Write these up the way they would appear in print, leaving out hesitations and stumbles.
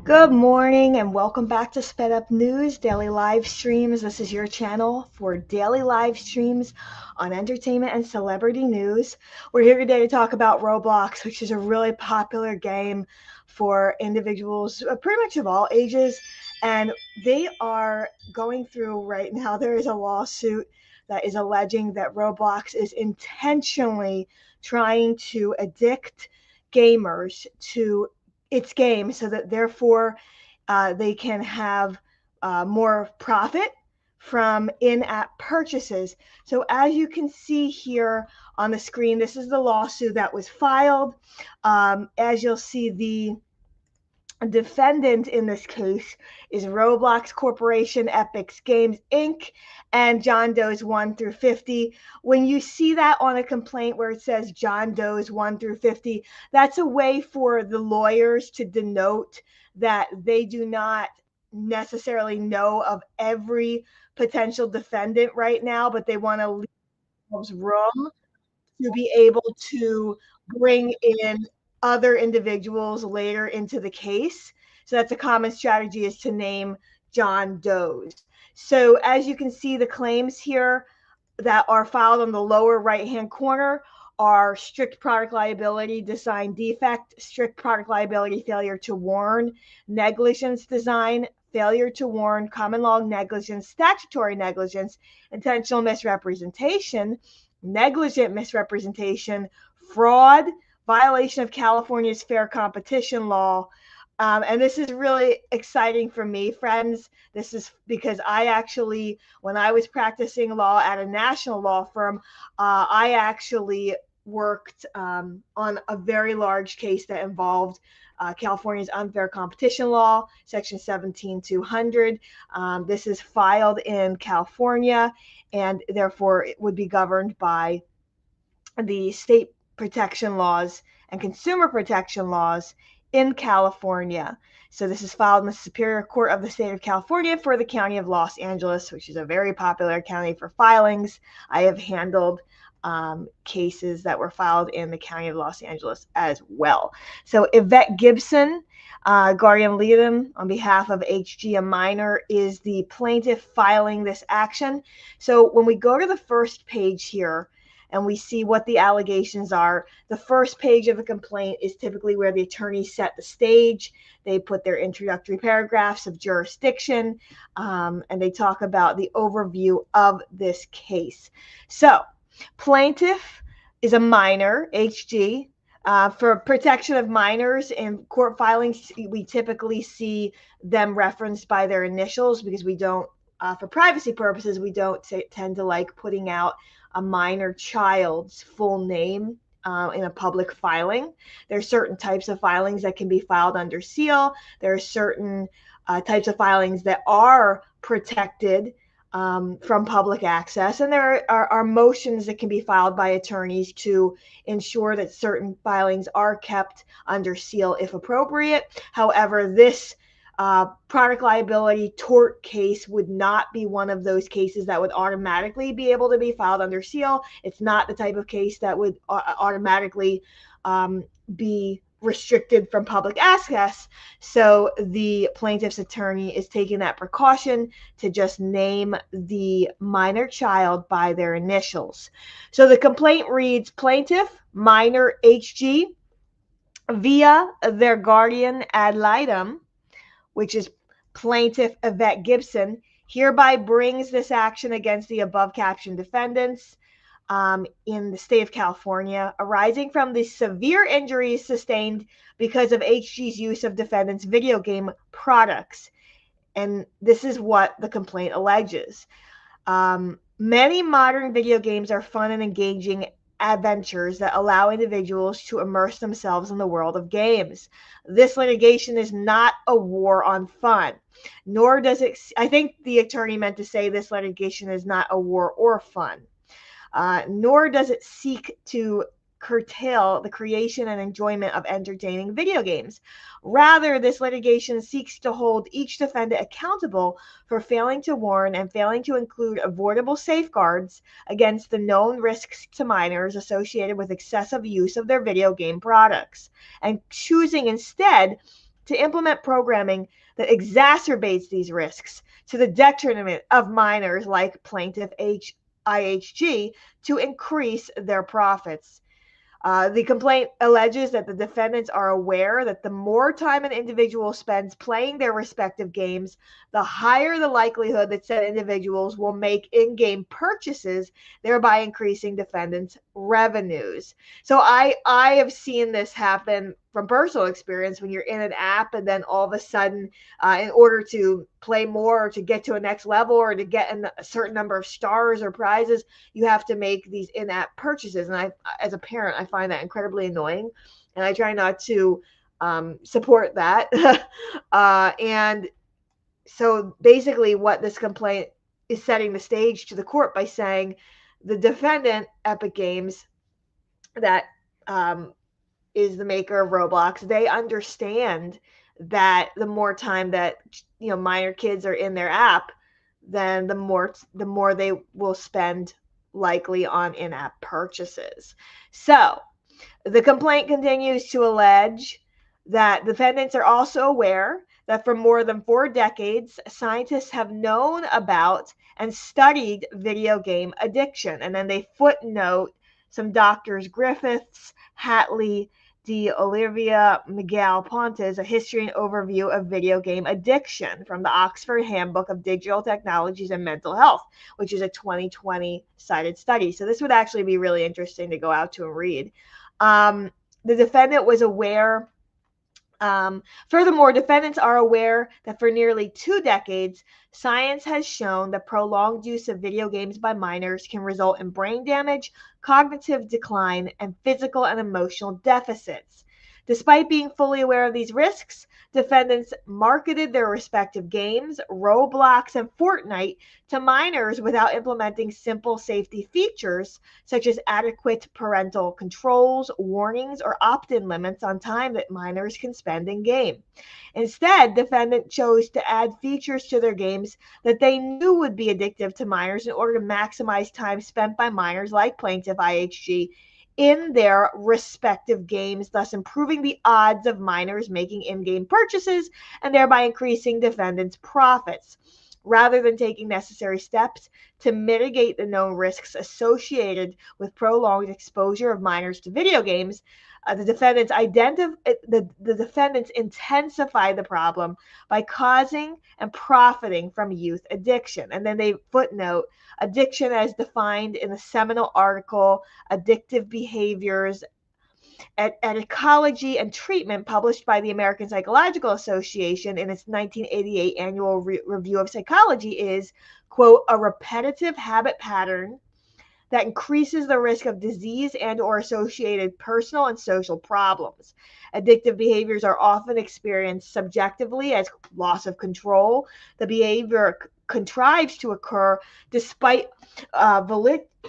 Good morning and welcome back to Sped Up News Daily Live Streams. This is your channel for daily live streams on entertainment and celebrity news. We're here today to talk about Roblox, which is a really popular game for individuals pretty much of all ages. And they are going through right now, there is a lawsuit that is alleging that Roblox is intentionally trying to addict gamers to its game so that therefore they can have more profit from in-app purchases. So as you can see here on the screen, this is the lawsuit that was filed. As you'll see, the defendant in this case is Roblox Corporation, Epic Games Inc., and John Doe's 1 through 50. When you see that on a complaint where it says John Doe's 1 through 50, that's a way for the lawyers to denote that they do not necessarily know of every potential defendant right now, but they want to leave themselves room to be able to bring in other individuals later into the case. So that's a common strategy, is to name John Doe's. So as you can see, the claims here that are filed on the lower right-hand corner are strict product liability, design defect, strict product liability, failure to warn, negligence design, failure to warn, common law negligence, statutory negligence, intentional misrepresentation, negligent misrepresentation, fraud, violation of California's fair competition law. And this is really exciting for me, friends. This is because I actually, when I was practicing law at a national law firm, I actually worked on a very large case that involved California's unfair competition law, section 17200. This is filed in California, and therefore it would be governed by the state protection laws and consumer protection laws in California. So this is filed in the Superior Court of the State of California for the County of Los Angeles, which is a very popular county for filings. I have handled cases that were filed in the County of Los Angeles as well. So Yvette Gibson, guardian litem on behalf of HG, a minor, is the plaintiff filing this action. So when we go to the first page here, and we see what the allegations are. The first page of a complaint is typically where the attorneys set the stage. They put their introductory paragraphs of jurisdiction, and they talk about the overview of this case. So, plaintiff is a minor, HG. For protection of minors in court filings, we typically see them referenced by their initials because we don't, for privacy purposes, we don't tend to like putting out a minor child's full name in a public filing. There are certain types of filings that can be filed under seal. There are certain types of filings that are protected from public access, and there are motions that can be filed by attorneys to ensure that certain filings are kept under seal if appropriate. However, this product liability tort case would not be one of those cases that would automatically be able to be filed under seal. It's not the type of case that would automatically be restricted from public access. So the plaintiff's attorney is taking that precaution to just name the minor child by their initials. So the complaint reads, plaintiff, minor HG, via their guardian ad litem, which is plaintiff Yvette Gibson, hereby brings this action against the above captioned defendants in the state of California, arising from the severe injuries sustained because of HG's use of defendants' video game products. And this is what the complaint alleges. Many modern video games are fun and engaging adventures that allow individuals to immerse themselves in the world of games. This litigation is not a war on fun, nor does it, I think the attorney meant to say this litigation is not a war or fun, nor does it seek to curtail the creation and enjoyment of entertaining video games. Rather, this litigation seeks to hold each defendant accountable for failing to warn and failing to include avoidable safeguards against the known risks to minors associated with excessive use of their video game products, and choosing instead to implement programming that exacerbates these risks to the detriment of minors like plaintiff IHG to increase their profits. The complaint alleges that the defendants are aware that the more time an individual spends playing their respective games, the higher the likelihood that said individuals will make in-game purchases, thereby increasing defendants' revenues. So I have seen this happen from personal experience when you're in an app and then all of a sudden, in order to play more or to get to a next level or to get a certain number of stars or prizes, you have to make these in-app purchases. And as a parent, I find that incredibly annoying, and I try not to support that. And so basically what this complaint is setting the stage to the court by saying the defendant, Epic Games, that is the maker of Roblox, they understand that the more time that minor kids are in their app, then the more they will spend likely on in-app purchases. So the complaint continues to allege that defendants are also aware that for more than 4 decades, scientists have known about and studied video game addiction. And then they footnote some doctors Griffiths, Hatley, De Olivia, Miguel Pontes, A History and Overview of Video Game Addiction from the Oxford Handbook of Digital Technologies and Mental Health, which is a 2020 cited study. So this would actually be really interesting to go out to and read. The defendant was aware. Furthermore, defendants are aware that for nearly 2 decades, science has shown that prolonged use of video games by minors can result in brain damage, cognitive decline, and physical and emotional deficits. Despite being fully aware of these risks, defendants marketed their respective games, Roblox and Fortnite, to minors without implementing simple safety features such as adequate parental controls, warnings, or opt-in limits on time that minors can spend in game. Instead, defendant chose to add features to their games that they knew would be addictive to minors in order to maximize time spent by minors like plaintiff IHG in their respective games, thus improving the odds of minors making in-game purchases and thereby increasing defendants' profits. Rather than taking necessary steps to mitigate the known risks associated with prolonged exposure of minors to video games, the defendants intensify the problem by causing and profiting from youth addiction. And then they footnote addiction as defined in the seminal article Addictive Behaviors at Ecology and Treatment, published by the American Psychological Association in its 1988 annual review of psychology, is, quote, a repetitive habit pattern that increases the risk of disease and or associated personal and social problems. Addictive behaviors are often experienced subjectively as loss of control. The behavior contrives to occur despite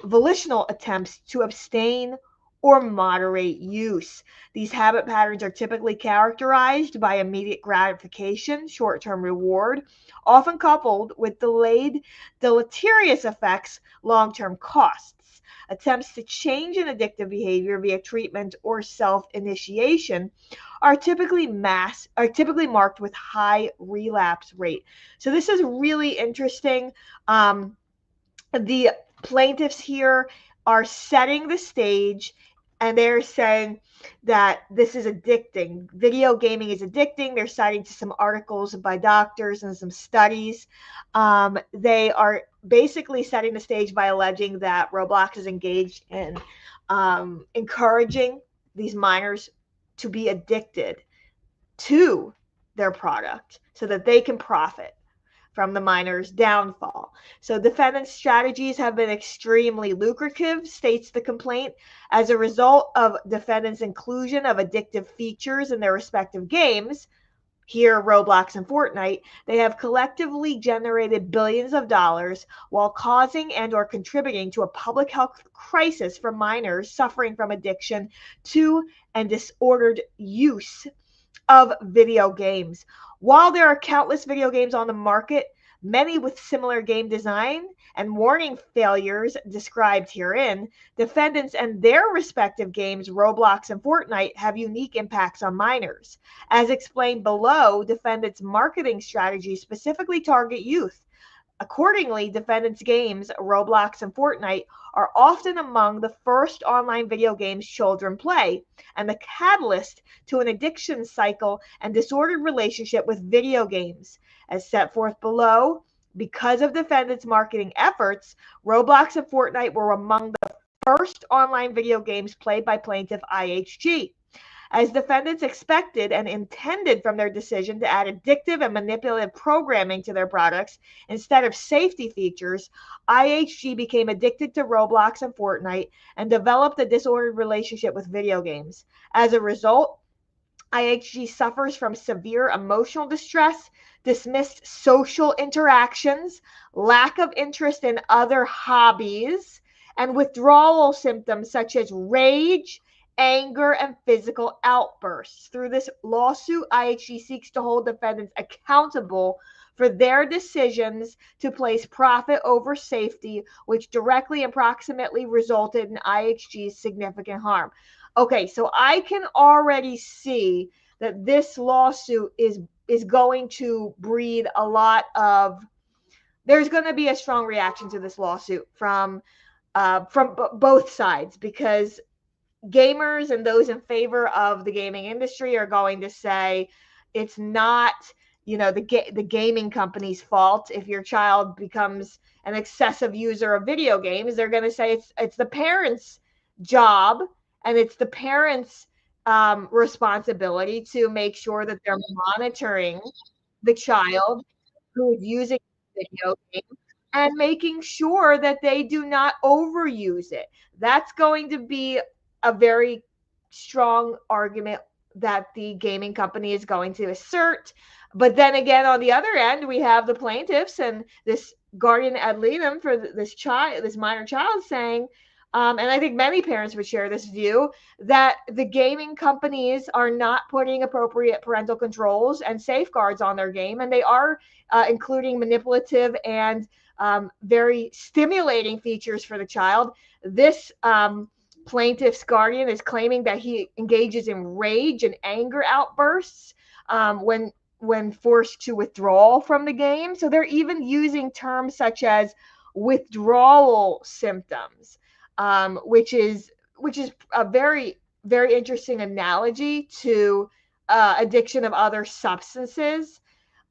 volitional attempts to abstain or moderate use. These habit patterns are typically characterized by immediate gratification, short-term reward, often coupled with delayed deleterious effects, long-term costs. Attempts to change an addictive behavior via treatment or self-initiation are typically marked with high relapse rate. So this is really interesting. The plaintiffs here are setting the stage, and they're saying that this is addicting. Video gaming is addicting. They're citing to some articles by doctors and some studies. They are basically setting the stage by alleging that Roblox is engaged in encouraging these minors to be addicted to their product so that they can profit from the minors' downfall. So defendants' strategies have been extremely lucrative, states the complaint. As a result of defendants' inclusion of addictive features in their respective games, here Roblox and Fortnite, they have collectively generated billions of dollars while causing and or contributing to a public health crisis for minors suffering from addiction to and disordered use of video games. While there are countless video games on the market, many with similar game design and warning failures described herein. Defendants and their respective games, Roblox and Fortnite, have unique impacts on minors. As explained below, defendants' marketing strategies specifically target youth. Accordingly, defendants' games, Roblox and Fortnite, are often among the first online video games children play, and the catalyst to an addiction cycle and disordered relationship with video games. As set forth below, because of defendants' marketing efforts, Roblox and Fortnite were among the first online video games played by plaintiff IHG. As defendants expected and intended from their decision to add addictive and manipulative programming to their products instead of safety features, IHG became addicted to Roblox and Fortnite and developed a disordered relationship with video games. As a result, IHG suffers from severe emotional distress, dismissed social interactions, lack of interest in other hobbies, and withdrawal symptoms such as rage, anger, and physical outbursts. Through this lawsuit, IHG seeks to hold defendants accountable for their decisions to place profit over safety, which directly and proximately resulted in IHG's significant harm. Okay, so I can already see that this lawsuit is going to breed a lot of. There's going to be a strong reaction to this lawsuit from both sides, because gamers and those in favor of the gaming industry are going to say it's not, the gaming company's fault if your child becomes an excessive user of video games. They're going to say it's the parents' job and it's the parents' responsibility to make sure that they're monitoring the child who is using the video game and making sure that they do not overuse it. That's going to be a very strong argument that the gaming company is going to assert. But then again, on the other end, we have the plaintiffs and this guardian ad litem for this minor child saying, and I think many parents would share this view, that the gaming companies are not putting appropriate parental controls and safeguards on their game, and they are including manipulative and very stimulating features for the child. This plaintiff's guardian is claiming that he engages in rage and anger outbursts when forced to withdraw from the game. So they're even using terms such as withdrawal symptoms, which is a very, very interesting analogy to addiction of other substances.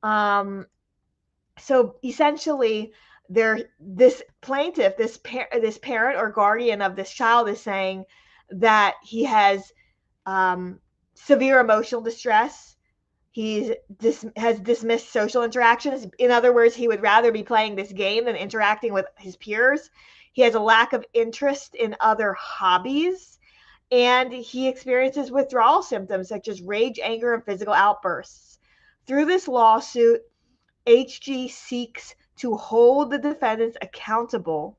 So essentially, this plaintiff, this parent or guardian of this child, is saying that he has severe emotional distress. He has dismissed social interactions. In other words, he would rather be playing this game than interacting with his peers. He has a lack of interest in other hobbies, and he experiences withdrawal symptoms such as rage, anger, and physical outbursts. Through this lawsuit, HG seeks to hold the defendants accountable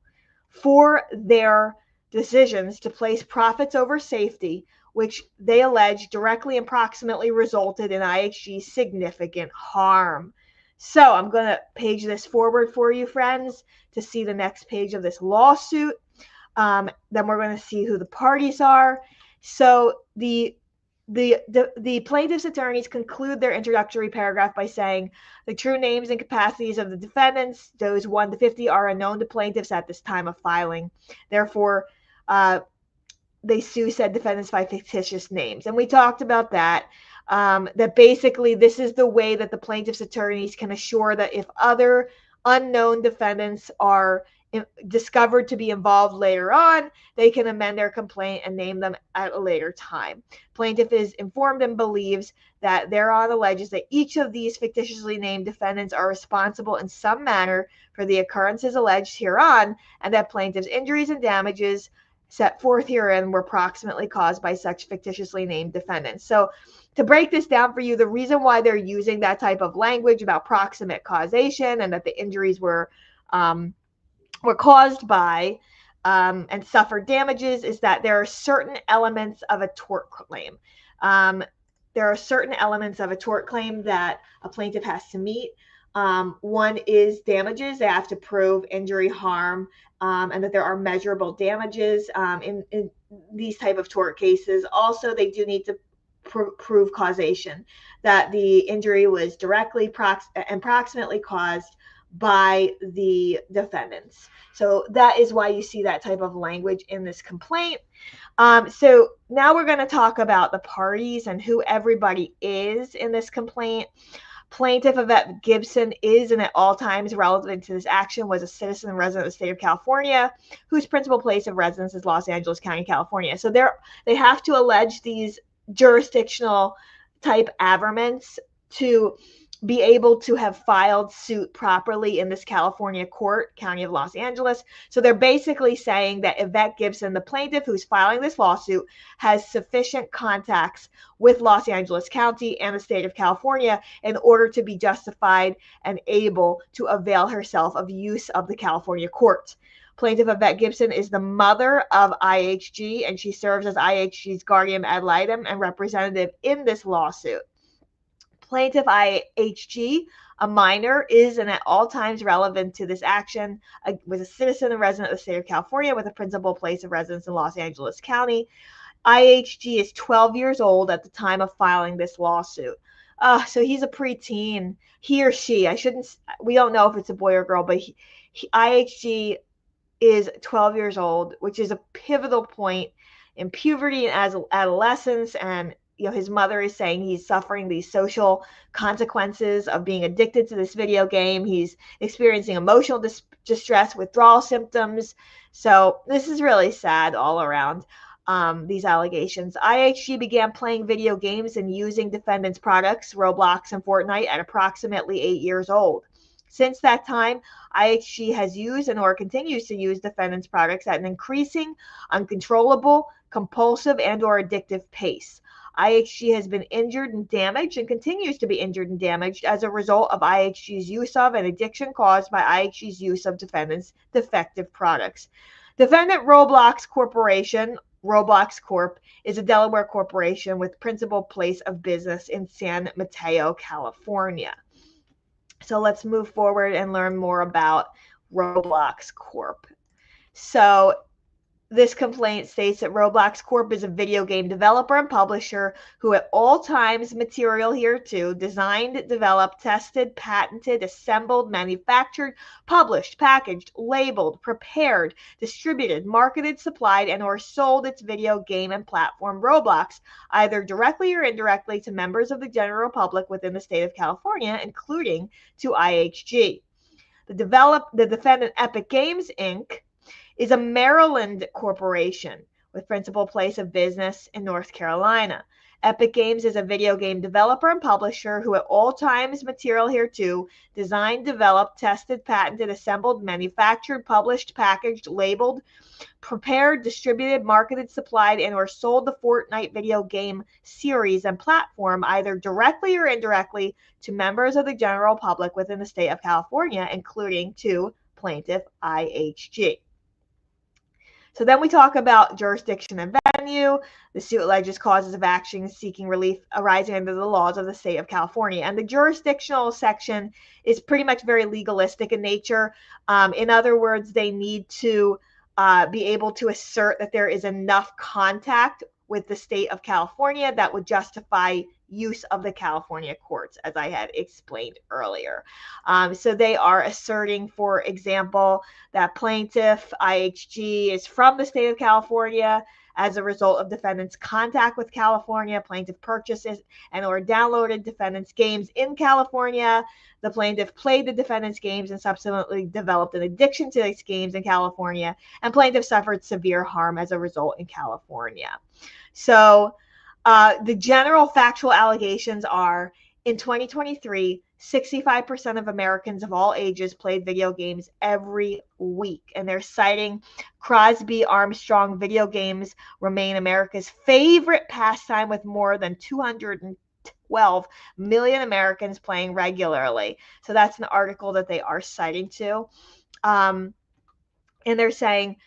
for their decisions to place profits over safety, which they allege directly and proximately resulted in IHG's significant harm. So I'm going to page this forward for you, friends, to see the next page of this lawsuit. Then we're going to see who the parties are. So the plaintiff's attorneys conclude their introductory paragraph by saying the true names and capacities of the defendants, those 1 to 50, are unknown to plaintiffs at this time of filing. Therefore, they sue said defendants by fictitious names. And we talked about that, that basically this is the way that the plaintiff's attorneys can assure that if other unknown defendants are discovered to be involved later on, they can amend their complaint and name them at a later time. Plaintiff is informed and believes that thereon alleges that each of these fictitiously named defendants are responsible in some manner for the occurrences alleged hereon, and that plaintiff's injuries and damages set forth herein were proximately caused by such fictitiously named defendants. So to break this down for you, the reason why they're using that type of language about proximate causation and that the injuries were caused by and suffered damages is that there are certain elements of a tort claim. There are certain elements of a tort claim that a plaintiff has to meet. One is damages. They have to prove injury, harm, and that there are measurable damages in these type of tort cases. Also, they do need to prove causation, that the injury was directly and proximately caused by the defendants. So that is why you see that type of language in this complaint. So now we're going to talk about the parties and who everybody is in this complaint. Plaintiff Yvette Gibson is and at all times relevant to this action was a citizen and resident of the state of California whose principal place of residence is Los Angeles County, California. So they have to allege these jurisdictional type averments to be able to have filed suit properly in this California court, County of Los Angeles. So they're basically saying that Yvette Gibson, the plaintiff who's filing this lawsuit, has sufficient contacts with Los Angeles County and the state of California in order to be justified and able to avail herself of use of the California courts. Plaintiff Yvette Gibson is the mother of IHG, and she serves as IHG's guardian ad litem and representative in this lawsuit. Plaintiff IHG, a minor, is and at all times relevant to this action, was a citizen and resident of the state of California with a principal place of residence in Los Angeles County. IHG is 12 years old at the time of filing this lawsuit. So he's a preteen. He or she, we don't know if it's a boy or girl, but IHG is 12 years old, which is a pivotal point in puberty and adolescence. And his mother is saying he's suffering these social consequences of being addicted to this video game. He's experiencing emotional distress, withdrawal symptoms. So this is really sad all around. These allegations. IHG began playing video games and using defendants' products, Roblox and Fortnite, at approximately 8 years old. Since that time, IHG has used or continues to use defendants' products at an increasing, uncontrollable, compulsive, and/or addictive pace. IHG has been injured and damaged and continues to be injured and damaged as a result of IHG's use of and addiction caused by IHG's use of defendants' defective products. Defendant Roblox Corporation, Roblox Corp, is a Delaware corporation with principal place of business in San Mateo, California. So let's move forward and learn more about Roblox Corp. So this complaint states that Roblox Corp is a video game developer and publisher who at all times material hereto designed, developed, tested, patented, assembled, manufactured, published, packaged, labeled, prepared, distributed, marketed, supplied, and or sold its video game and platform Roblox, either directly or indirectly to members of the general public within the state of California, including to IHG. The defendant Epic Games, Inc., is a Maryland corporation with principal place of business in North Carolina. Epic Games is a video game developer and publisher who at all times material hereto designed, developed, tested, patented, assembled, manufactured, published, packaged, labeled, prepared, distributed, marketed, supplied, and or sold the Fortnite video game series and platform either directly or indirectly to members of the general public within the state of California, including to plaintiff IHG. So then we talk about jurisdiction and venue. The suit alleges causes of action seeking relief arising under the laws of the state of California. And the jurisdictional section is pretty much very legalistic in nature. In other words, they need to be able to assert that there is enough contact with the state of California that would justify use of the California courts, as I had explained earlier. So they are asserting, for example, that plaintiff IHG is from the state of California as a result of defendant's contact with California. Plaintiff purchases and or downloaded defendant's games in California. The plaintiff played the defendant's games and subsequently developed an addiction to these games in California. And plaintiff suffered severe harm as a result in California. So the general factual allegations are, in 2023, 65% of Americans of all ages played video games every week. And they're citing Crosby Armstrong, video games remain America's favorite pastime with more than 212 million Americans playing regularly. So that's an article that they are citing to. And they're saying,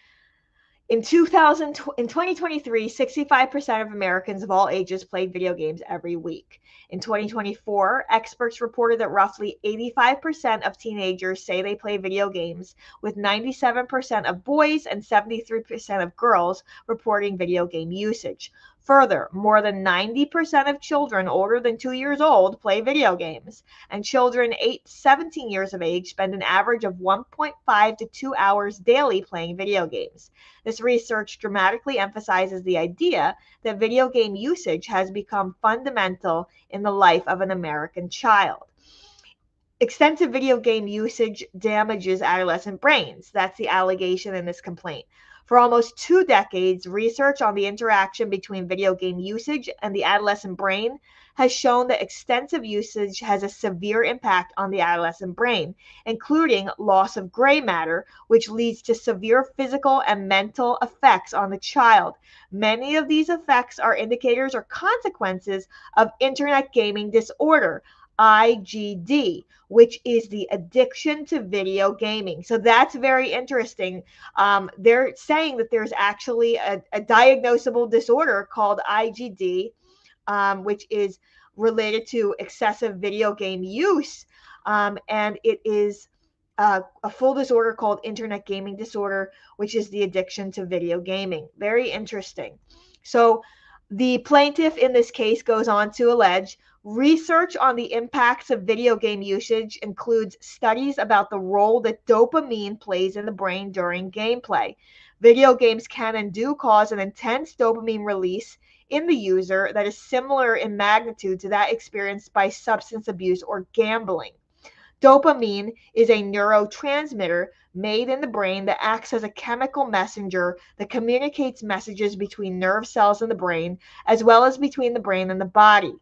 In 2023, 65% of Americans of all ages played video games every week. In 2024, experts reported that roughly 85% of teenagers say they play video games, with 97% of boys and 73% of girls reporting video game usage. Further, more than 90% of children older than 2 years old play video games, and children 8 to 17 years of age spend an average of 1.5 to 2 hours daily playing video games. This research dramatically emphasizes the idea that video game usage has become fundamental in the life of an American child. Extensive video game usage damages adolescent brains. That's the allegation in this complaint. For almost 2 decades, research on the interaction between video game usage and the adolescent brain has shown that extensive usage has a severe impact on the adolescent brain, including loss of gray matter, which leads to severe physical and mental effects on the child. Many of these effects are indicators or consequences of internet gaming disorder, IGD, which is the addiction to video gaming. So that's very interesting. They're saying that there's actually a diagnosable disorder called IGD, which is related to excessive video game use. And it is a full disorder called internet gaming disorder, which is the addiction to video gaming. Very interesting. So the plaintiff in this case goes on to allege research on the impacts of video game usage includes studies about the role that dopamine plays in the brain during gameplay. Video games can and do cause an intense dopamine release in the user that is similar in magnitude to that experienced by substance abuse or gambling. Dopamine is a neurotransmitter made in the brain that acts as a chemical messenger that communicates messages between nerve cells in the brain, as well as between the brain and the body.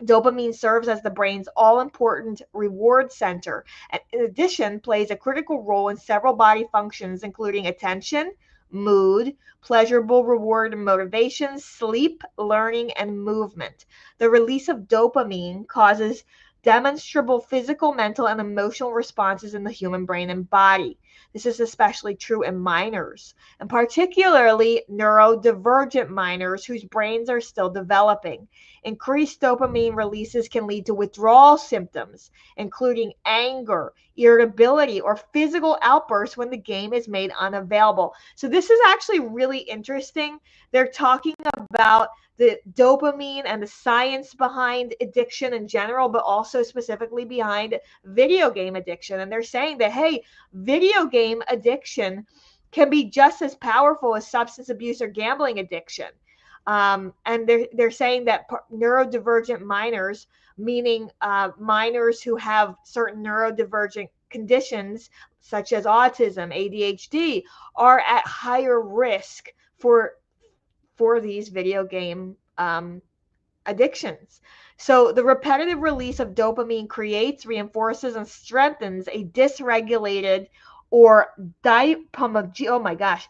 Dopamine serves as the brain's all-important reward center, and in addition plays a critical role in several body functions, including attention, mood, pleasurable reward and motivation, sleep, learning, and movement. The release of dopamine causes demonstrable physical, mental, and emotional responses in the human brain and body. This is especially true in minors, and particularly neurodivergent minors whose brains are still developing. Increased dopamine releases can lead to withdrawal symptoms, including anger, irritability, or physical outbursts when the game is made unavailable. So this is actually really interesting. They're talking about the dopamine and the science behind addiction in general, but also specifically behind video game addiction. And they're saying that, hey, video game addiction can be just as powerful as substance abuse or gambling addiction. And they're saying that neurodivergent minors, meaning minors who have certain neurodivergent conditions such as autism, ADHD, are at higher risk for these video game addictions. So the repetitive release of dopamine creates, reinforces, and strengthens a dysregulated or dopaminergic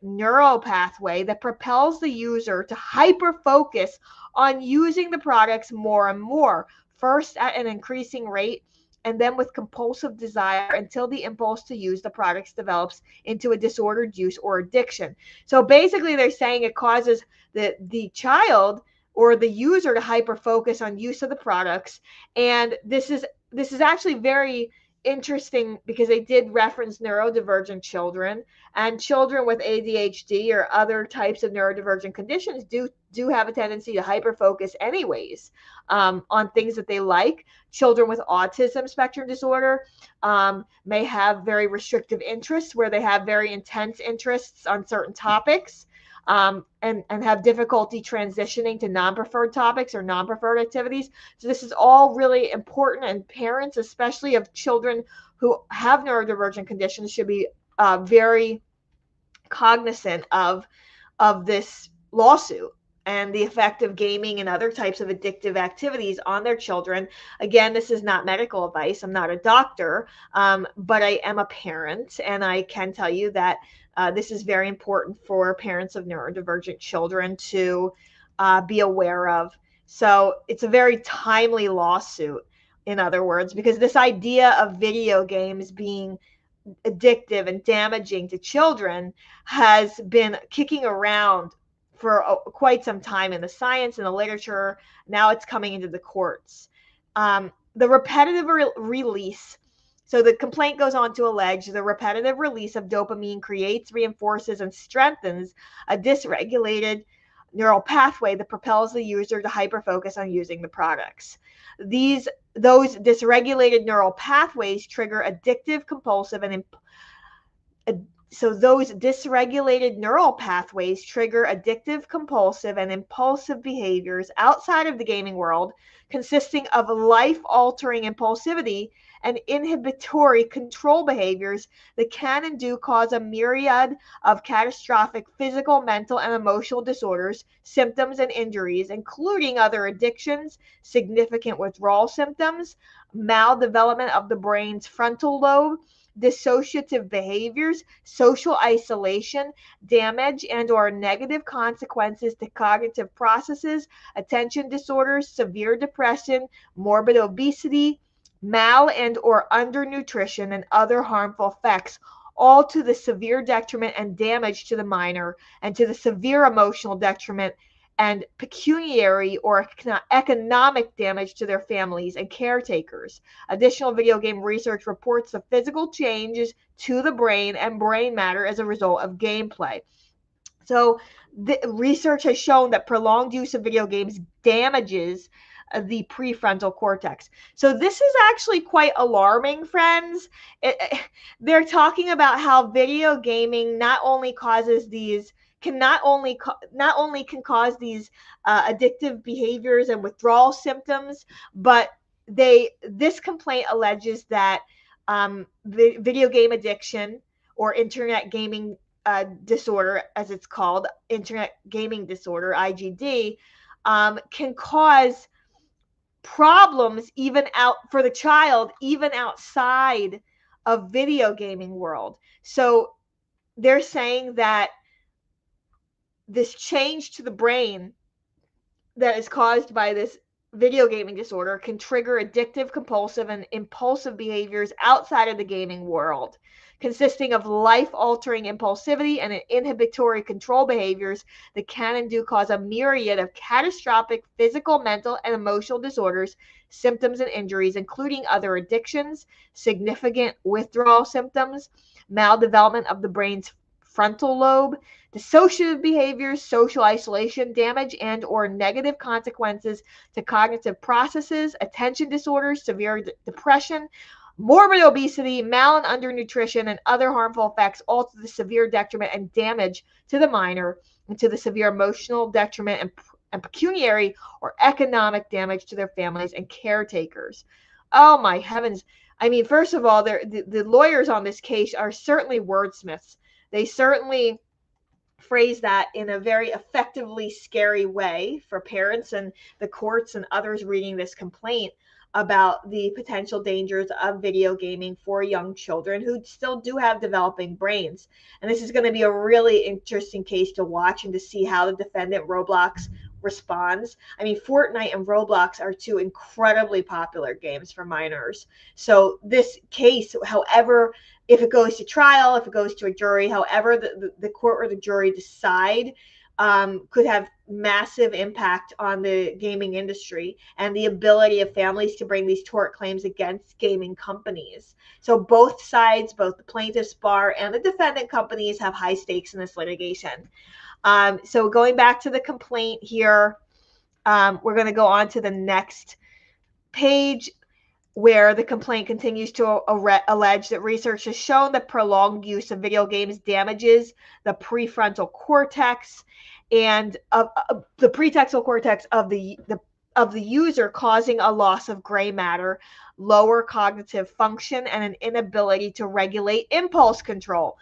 neural pathway that propels the user to hyper-focus on using the products more and more, first at an increasing rate, and then with compulsive desire until the impulse to use the products develops into a disordered use or addiction. So basically they're saying it causes the child or the user to hyper focus on use of the products. And this is actually very interesting because they did reference neurodivergent children, and children with ADHD or other types of neurodivergent conditions do have a tendency to hyper focus anyways on things that they like. Children with autism spectrum disorder may have very restrictive interests where they have very intense interests on certain topics, and have difficulty transitioning to non-preferred topics or non-preferred activities. So this is all really important, and parents, especially of children who have neurodivergent conditions, should be very cognizant of this lawsuit and the effect of gaming and other types of addictive activities on their children. Again, this is not medical advice. I'm not a doctor, but I am a parent, and I can tell you that this is very important for parents of neurodivergent children to be aware of. So it's a very timely lawsuit, in other words, because this idea of video games being addictive and damaging to children has been kicking around for quite some time in the science and the literature. Now it's coming into the courts. The repetitive release. So the complaint goes on to allege the repetitive release of dopamine creates, reinforces, and strengthens a dysregulated neural pathway that propels the user to hyperfocus on using the products. Those dysregulated neural pathways trigger addictive, compulsive, and so those dysregulated neural pathways trigger addictive, compulsive, and impulsive behaviors outside of the gaming world, consisting of life-altering impulsivity and inhibitory control behaviors that can and do cause a myriad of catastrophic physical, mental, and emotional disorders, symptoms, and injuries, including other addictions, significant withdrawal symptoms, maldevelopment of the brain's frontal lobe, dissociative behaviors, social isolation, damage and or negative consequences to cognitive processes, attention disorders, severe depression, morbid obesity, mal and or undernutrition, and other harmful effects, all to the severe detriment and damage to the minor, and to the severe emotional detriment and pecuniary or economic damage to their families and caretakers. Additional video game research reports the physical changes to the brain and brain matter as a result of gameplay. So the research has shown that prolonged use of video games damages the prefrontal cortex. So this is actually quite alarming, friends. They're talking about how video gaming not only causes these not only can cause these addictive behaviors and withdrawal symptoms, but this complaint alleges that video game addiction or internet gaming disorder, as it's called, internet gaming disorder, IGD, can cause problems even out for the child, even outside of video gaming world. So they're saying that this change to the brain that is caused by this video gaming disorder can trigger addictive, compulsive, and impulsive behaviors outside of the gaming world, consisting of life-altering impulsivity and inhibitory control behaviors that can and do cause a myriad of catastrophic physical, mental, and emotional disorders, symptoms, and injuries, including other addictions, significant withdrawal symptoms, maldevelopment of the brain's frontal lobe, dissociative behaviors, social isolation, damage and or negative consequences to cognitive processes, attention disorders, severe depression, morbid obesity, mal and undernutrition, and other harmful effects, all to the severe detriment and damage to the minor, and to the severe emotional detriment and pecuniary or economic damage to their families and caretakers. Oh my heavens. I mean, first of all, the lawyers on this case are certainly wordsmiths. They certainly phrase that in a very effectively scary way for parents and the courts and others reading this complaint about the potential dangers of video gaming for young children who still do have developing brains. And this is going to be a really interesting case to watch and to see how the defendant, Roblox, responds. I mean, Fortnite and Roblox are two incredibly popular games for minors. So this case, however, if it goes to trial, if it goes to a jury, however the court or the jury decide, could have massive impact on the gaming industry and the ability of families to bring these tort claims against gaming companies. So both sides, both the plaintiff's bar and the defendant companies, have high stakes in this litigation. So going back to the complaint here, we're going to go on to the next page, where the complaint continues to allege that research has shown that prolonged use of video games damages the prefrontal cortex and the pretextual cortex of the user, causing a loss of gray matter, lower cognitive function, and an inability to regulate impulse control.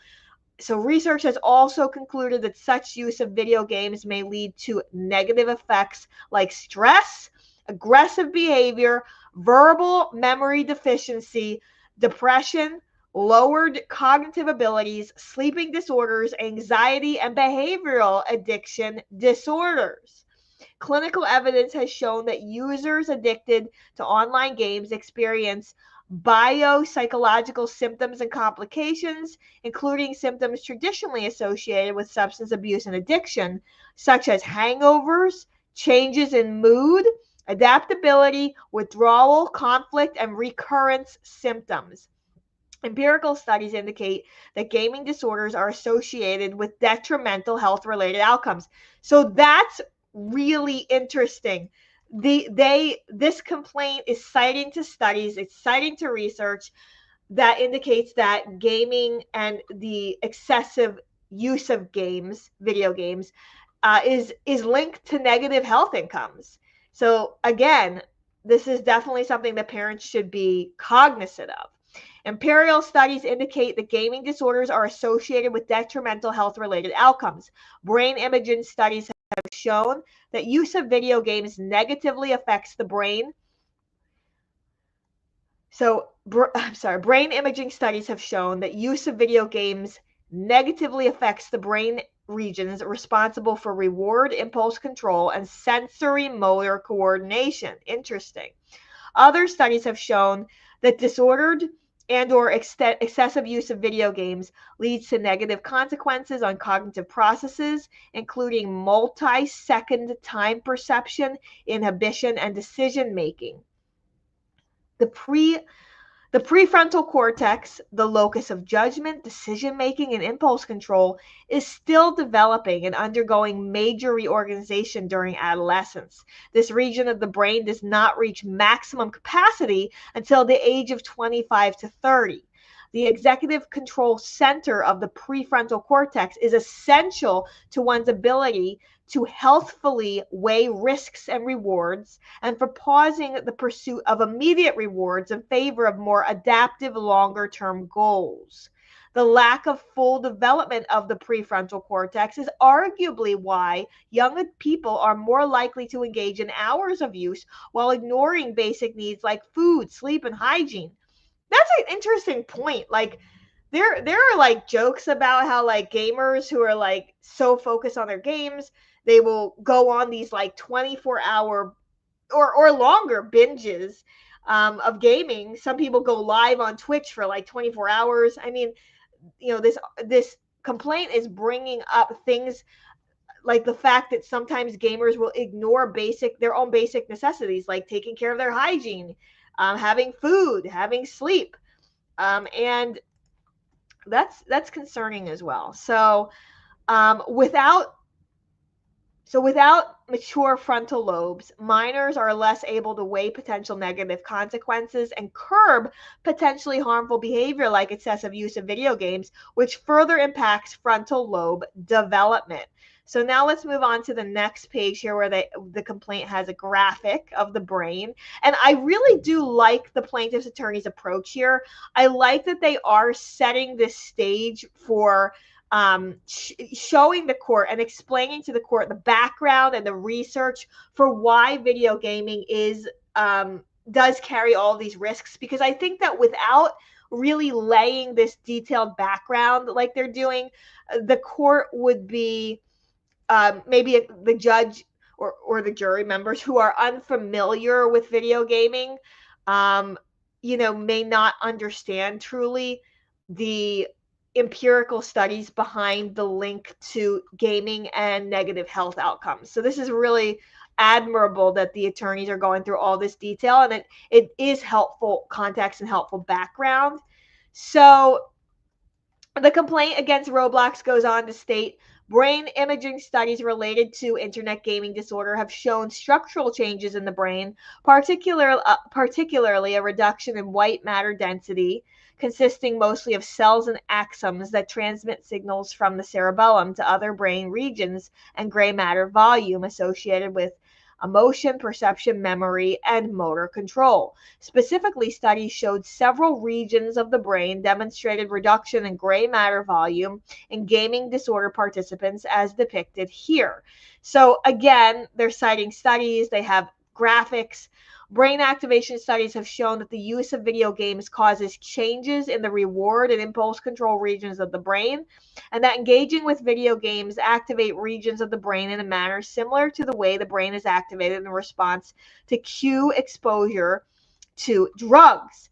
So research has also concluded that such use of video games may lead to negative effects like stress, aggressive behavior, verbal memory deficiency, depression, lowered cognitive abilities, sleeping disorders, anxiety, and behavioral addiction disorders. Clinical evidence has shown that users addicted to online games experience biopsychological symptoms and complications, including symptoms traditionally associated with substance abuse and addiction, such as hangovers, changes in mood, adaptability, withdrawal, conflict, and recurrence symptoms. Empirical studies indicate that gaming disorders are associated with detrimental health-related outcomes. So that's really interesting. This complaint is citing to studies, it's citing to research that indicates that gaming and the excessive use of games, video games, is linked to negative health incomes. So again, this is definitely something that parents should be cognizant of. Imperial studies indicate that gaming disorders are associated with detrimental health-related outcomes. Brain imaging studies have shown that use of video games negatively affects the brain. Brain imaging studies have shown that use of video games negatively affects the brain regions responsible for reward, impulse control, and sensory motor coordination. Interesting. Other studies have shown that disordered and/or excessive use of video games leads to negative consequences on cognitive processes, including multi-second time perception, inhibition, and decision making. The prefrontal cortex, the locus of judgment, decision making, and impulse control, is still developing and undergoing major reorganization during adolescence. This region of the brain does not reach maximum capacity until the age of 25 to 30. The executive control center of the prefrontal cortex is essential to one's ability to healthfully weigh risks and rewards, and for pausing the pursuit of immediate rewards in favor of more adaptive, longer-term goals. The lack of full development of the prefrontal cortex is arguably why young people are more likely to engage in hours of use while ignoring basic needs like food, sleep, and hygiene. That's an interesting point. Like, there are like jokes about how like gamers who are like so focused on their games, they will go on these like 24-hour or longer binges of gaming. Some people go live on Twitch for like 24 hours. I mean, this complaint is bringing up things like the fact that sometimes gamers will ignore their own basic necessities, like taking care of their hygiene, having food, having sleep, and that's concerning as well. So without mature frontal lobes, minors are less able to weigh potential negative consequences and curb potentially harmful behavior like excessive use of video games, which further impacts frontal lobe development. So now let's move on to the next page here where the complaint has a graphic of the brain. And I really do like the plaintiff's attorney's approach here. I like that they are setting this stage for showing the court and explaining to the court the background and the research for why video gaming does carry all these risks, because I think that without really laying this detailed background like they're doing, the court would be maybe the judge or the jury members who are unfamiliar with video gaming may not understand truly the empirical studies behind the link to gaming and negative health outcomes. So this is really admirable that the attorneys are going through all this detail, and it is helpful context and helpful background. So the complaint against Roblox goes on to state, brain imaging studies related to internet gaming disorder have shown structural changes in the brain, particularly a reduction in white matter density, consisting mostly of cells and axons that transmit signals from the cerebellum to other brain regions, and gray matter volume associated with emotion, perception, memory, and motor control. Specifically, studies showed several regions of the brain demonstrated reduction in gray matter volume in gaming disorder participants as depicted here. So again, they're citing studies, they have graphics. Brain activation studies have shown that the use of video games causes changes in the reward and impulse control regions of the brain, and that engaging with video games activate regions of the brain in a manner similar to the way the brain is activated in response to cue exposure to drugs,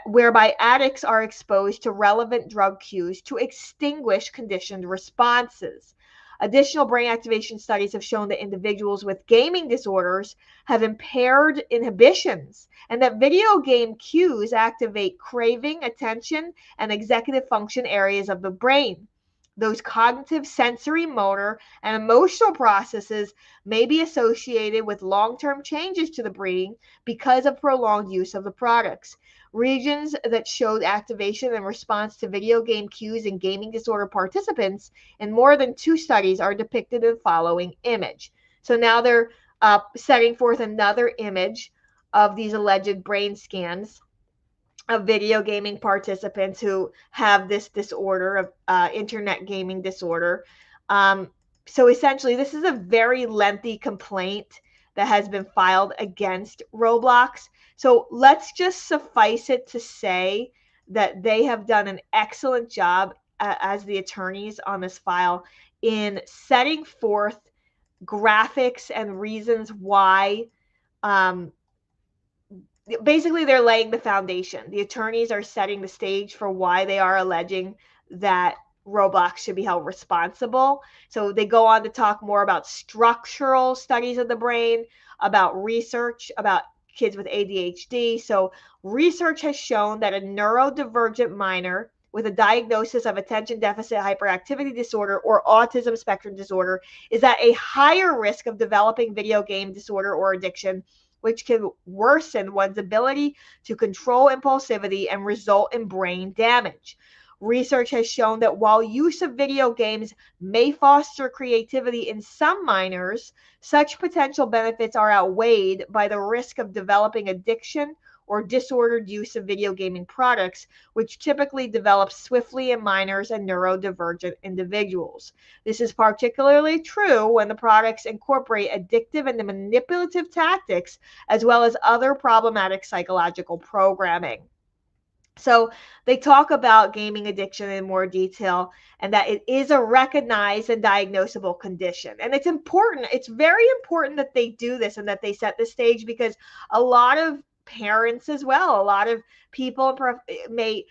whereby addicts are exposed to relevant drug cues to extinguish conditioned responses. Additional brain activation studies have shown that individuals with gaming disorders have impaired inhibitions, and that video game cues activate craving, attention, and executive function areas of the brain. Those cognitive, sensory, motor, and emotional processes may be associated with long-term changes to the brain because of prolonged use of the products. Regions that showed activation in response to video game cues in gaming disorder participants in more than 2 studies are depicted in the following image. So now they're setting forth another image of these alleged brain scans of video gaming participants who have this disorder of internet gaming disorder. So essentially, this is a very lengthy complaint that has been filed against Roblox. So let's just suffice it to say that they have done an excellent job as the attorneys on this file in setting forth graphics and reasons why basically they're laying the foundation. The attorneys are setting the stage for why they are alleging that Roblox should be held responsible. So they go on to talk more about structural studies of the brain, about research, about kids with ADHD. So research has shown that a neurodivergent minor with a diagnosis of attention deficit hyperactivity disorder or autism spectrum disorder is at a higher risk of developing video game disorder or addiction, which can worsen one's ability to control impulsivity and result in brain damage. Research has shown that while use of video games may foster creativity in some minors, such potential benefits are outweighed by the risk of developing addiction or disordered use of video gaming products, which typically develops swiftly in minors and neurodivergent individuals. This is particularly true when the products incorporate addictive and manipulative tactics, as well as other problematic psychological programming. So they talk about gaming addiction in more detail and that it is a recognized and diagnosable condition. And it's important, it's very important that they do this and that they set the stage, because a lot of parents as well, a lot of people may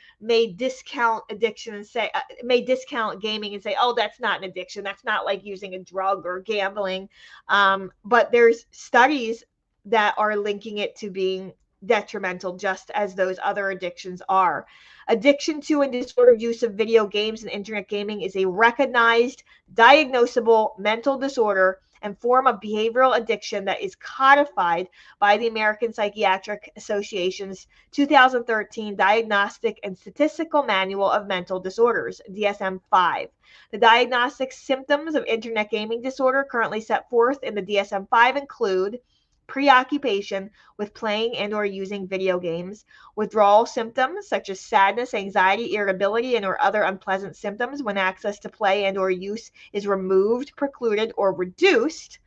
discount addiction and say, may discount gaming and say, oh, that's not an addiction. That's not like using a drug or gambling. But there's studies that are linking it to being detrimental, just as those other addictions are. Addiction to and disordered use of video games and internet gaming is a recognized, diagnosable mental disorder and form of behavioral addiction that is codified by the American Psychiatric Association's 2013 Diagnostic and Statistical Manual of Mental Disorders, DSM-5. The diagnostic symptoms of internet gaming disorder currently set forth in the DSM-5 include preoccupation with playing and or using video games, withdrawal symptoms such as sadness, anxiety, irritability, and or other unpleasant symptoms when access to play and or use is removed, precluded, or reduced,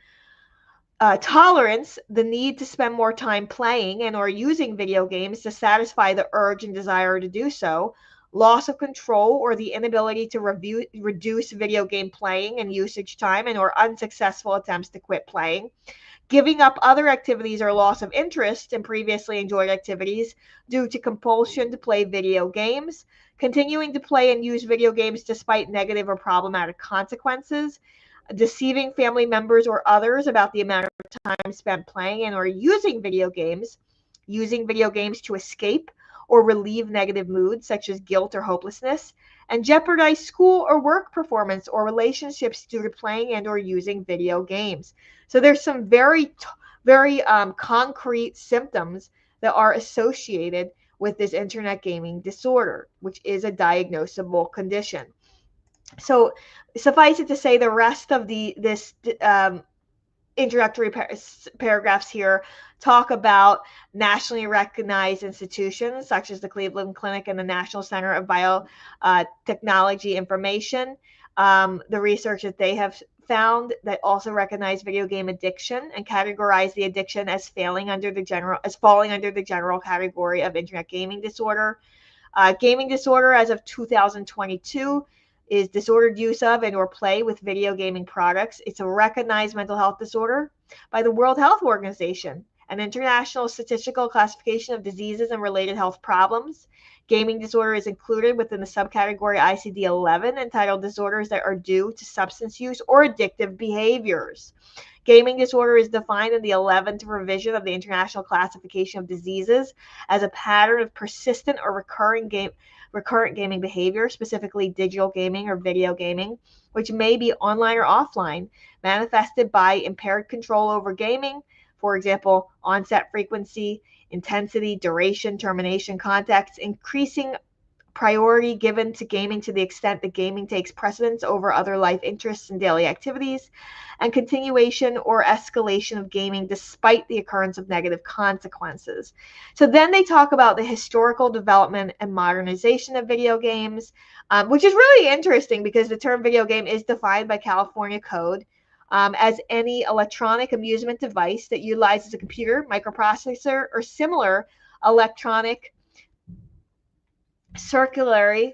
tolerance, the need to spend more time playing and or using video games to satisfy the urge and desire to do so, loss of control or the inability to reduce video game playing and usage time and or unsuccessful attempts to quit playing, giving up other activities or loss of interest in previously enjoyed activities due to compulsion to play video games, continuing to play and use video games despite negative or problematic consequences, deceiving family members or others about the amount of time spent playing and or using video games to escape or relieve negative moods such as guilt or hopelessness, and jeopardize school or work performance or relationships due to playing and or using video games. So there's some very concrete symptoms that are associated with this internet gaming disorder, which is a diagnosable condition. So suffice it to say, the rest of this introductory paragraphs here talk about nationally recognized institutions such as the Cleveland Clinic and the National Center of Biotechnology Information, the research that they have found that also recognize video game addiction and categorize the addiction as falling under the general category of internet gaming disorder. Gaming disorder as of 2022 is disordered use of and or play with video gaming products. It's a recognized mental health disorder by the World Health Organization, an international statistical classification of diseases and related health problems. Gaming disorder is included within the subcategory ICD-11 entitled disorders that are due to substance use or addictive behaviors. Gaming disorder is defined in the 11th revision of the International Classification of Diseases as a pattern of persistent or recurrent gaming behavior, specifically digital gaming or video gaming, which may be online or offline, manifested by impaired control over gaming, for example, onset frequency, intensity, duration, termination, context, increasing priority given to gaming to the extent that gaming takes precedence over other life interests and daily activities, and continuation or escalation of gaming despite the occurrence of negative consequences. So then they talk about the historical development and modernization of video games, which is really interesting because the term video game is defined by California code as any electronic amusement device that utilizes a computer, microprocessor, or similar electronic circuitry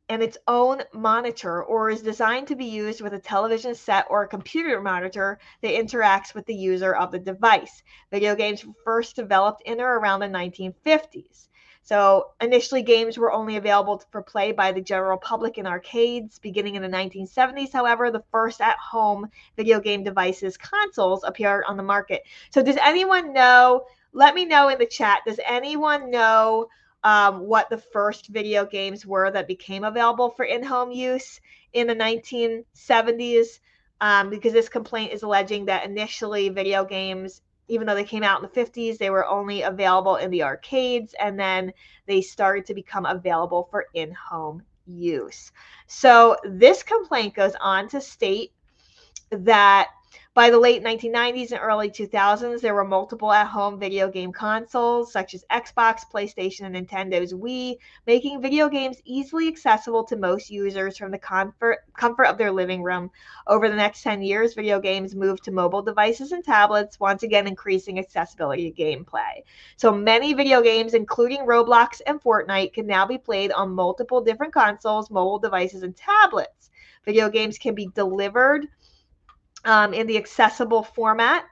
and its own monitor, or is designed to be used with a television set or a computer monitor that interacts with the user of the device. Video games were first developed in or around the 1950s. So initially, games were only available for play by the general public in arcades. Beginning in the 1970s, however, the first at-home video game devices, consoles, appeared on the market. So does anyone know? Let me know in the chat. Does anyone know what the first video games were that became available for in-home use in the 1970s? Because this complaint is alleging that initially video games, even though they came out in the 50s, they were only available in the arcades, and then they started to become available for in-home use. So this complaint goes on to state that by the late 1990s and early 2000s, there were multiple at-home video game consoles such as Xbox, PlayStation, and Nintendo's Wii, making video games easily accessible to most users from the comfort of their living room. Over the next 10 years, video games moved to mobile devices and tablets, once again increasing accessibility to gameplay. So many video games, including Roblox and Fortnite, can now be played on multiple different consoles, mobile devices, and tablets. Video games can be delivered in the accessible format.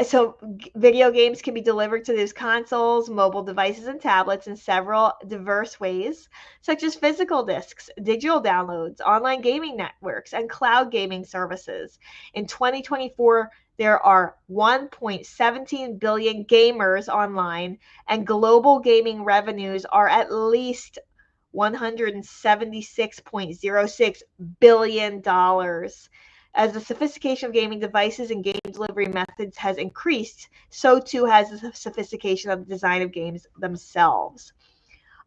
So video games can be delivered to those consoles, mobile devices, and tablets in several diverse ways, such as physical discs, digital downloads, online gaming networks, and cloud gaming services. In 2024, there are 1.17 billion gamers online, and global gaming revenues are at least $176.06 billion. As the sophistication of gaming devices and game delivery methods has increased, so too has the sophistication of the design of games themselves.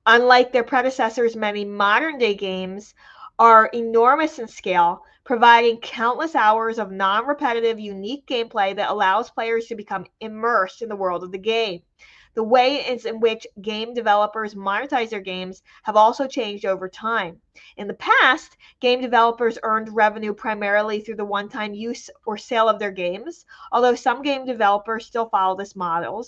Unlike their predecessors, many modern-day games are enormous in scale, providing countless hours of non-repetitive, unique gameplay that allows players to become immersed in the world of the game. The ways in which game developers monetize their games have also changed over time. In the past, game developers earned revenue primarily through the one-time use or sale of their games, although some game developers still follow this model.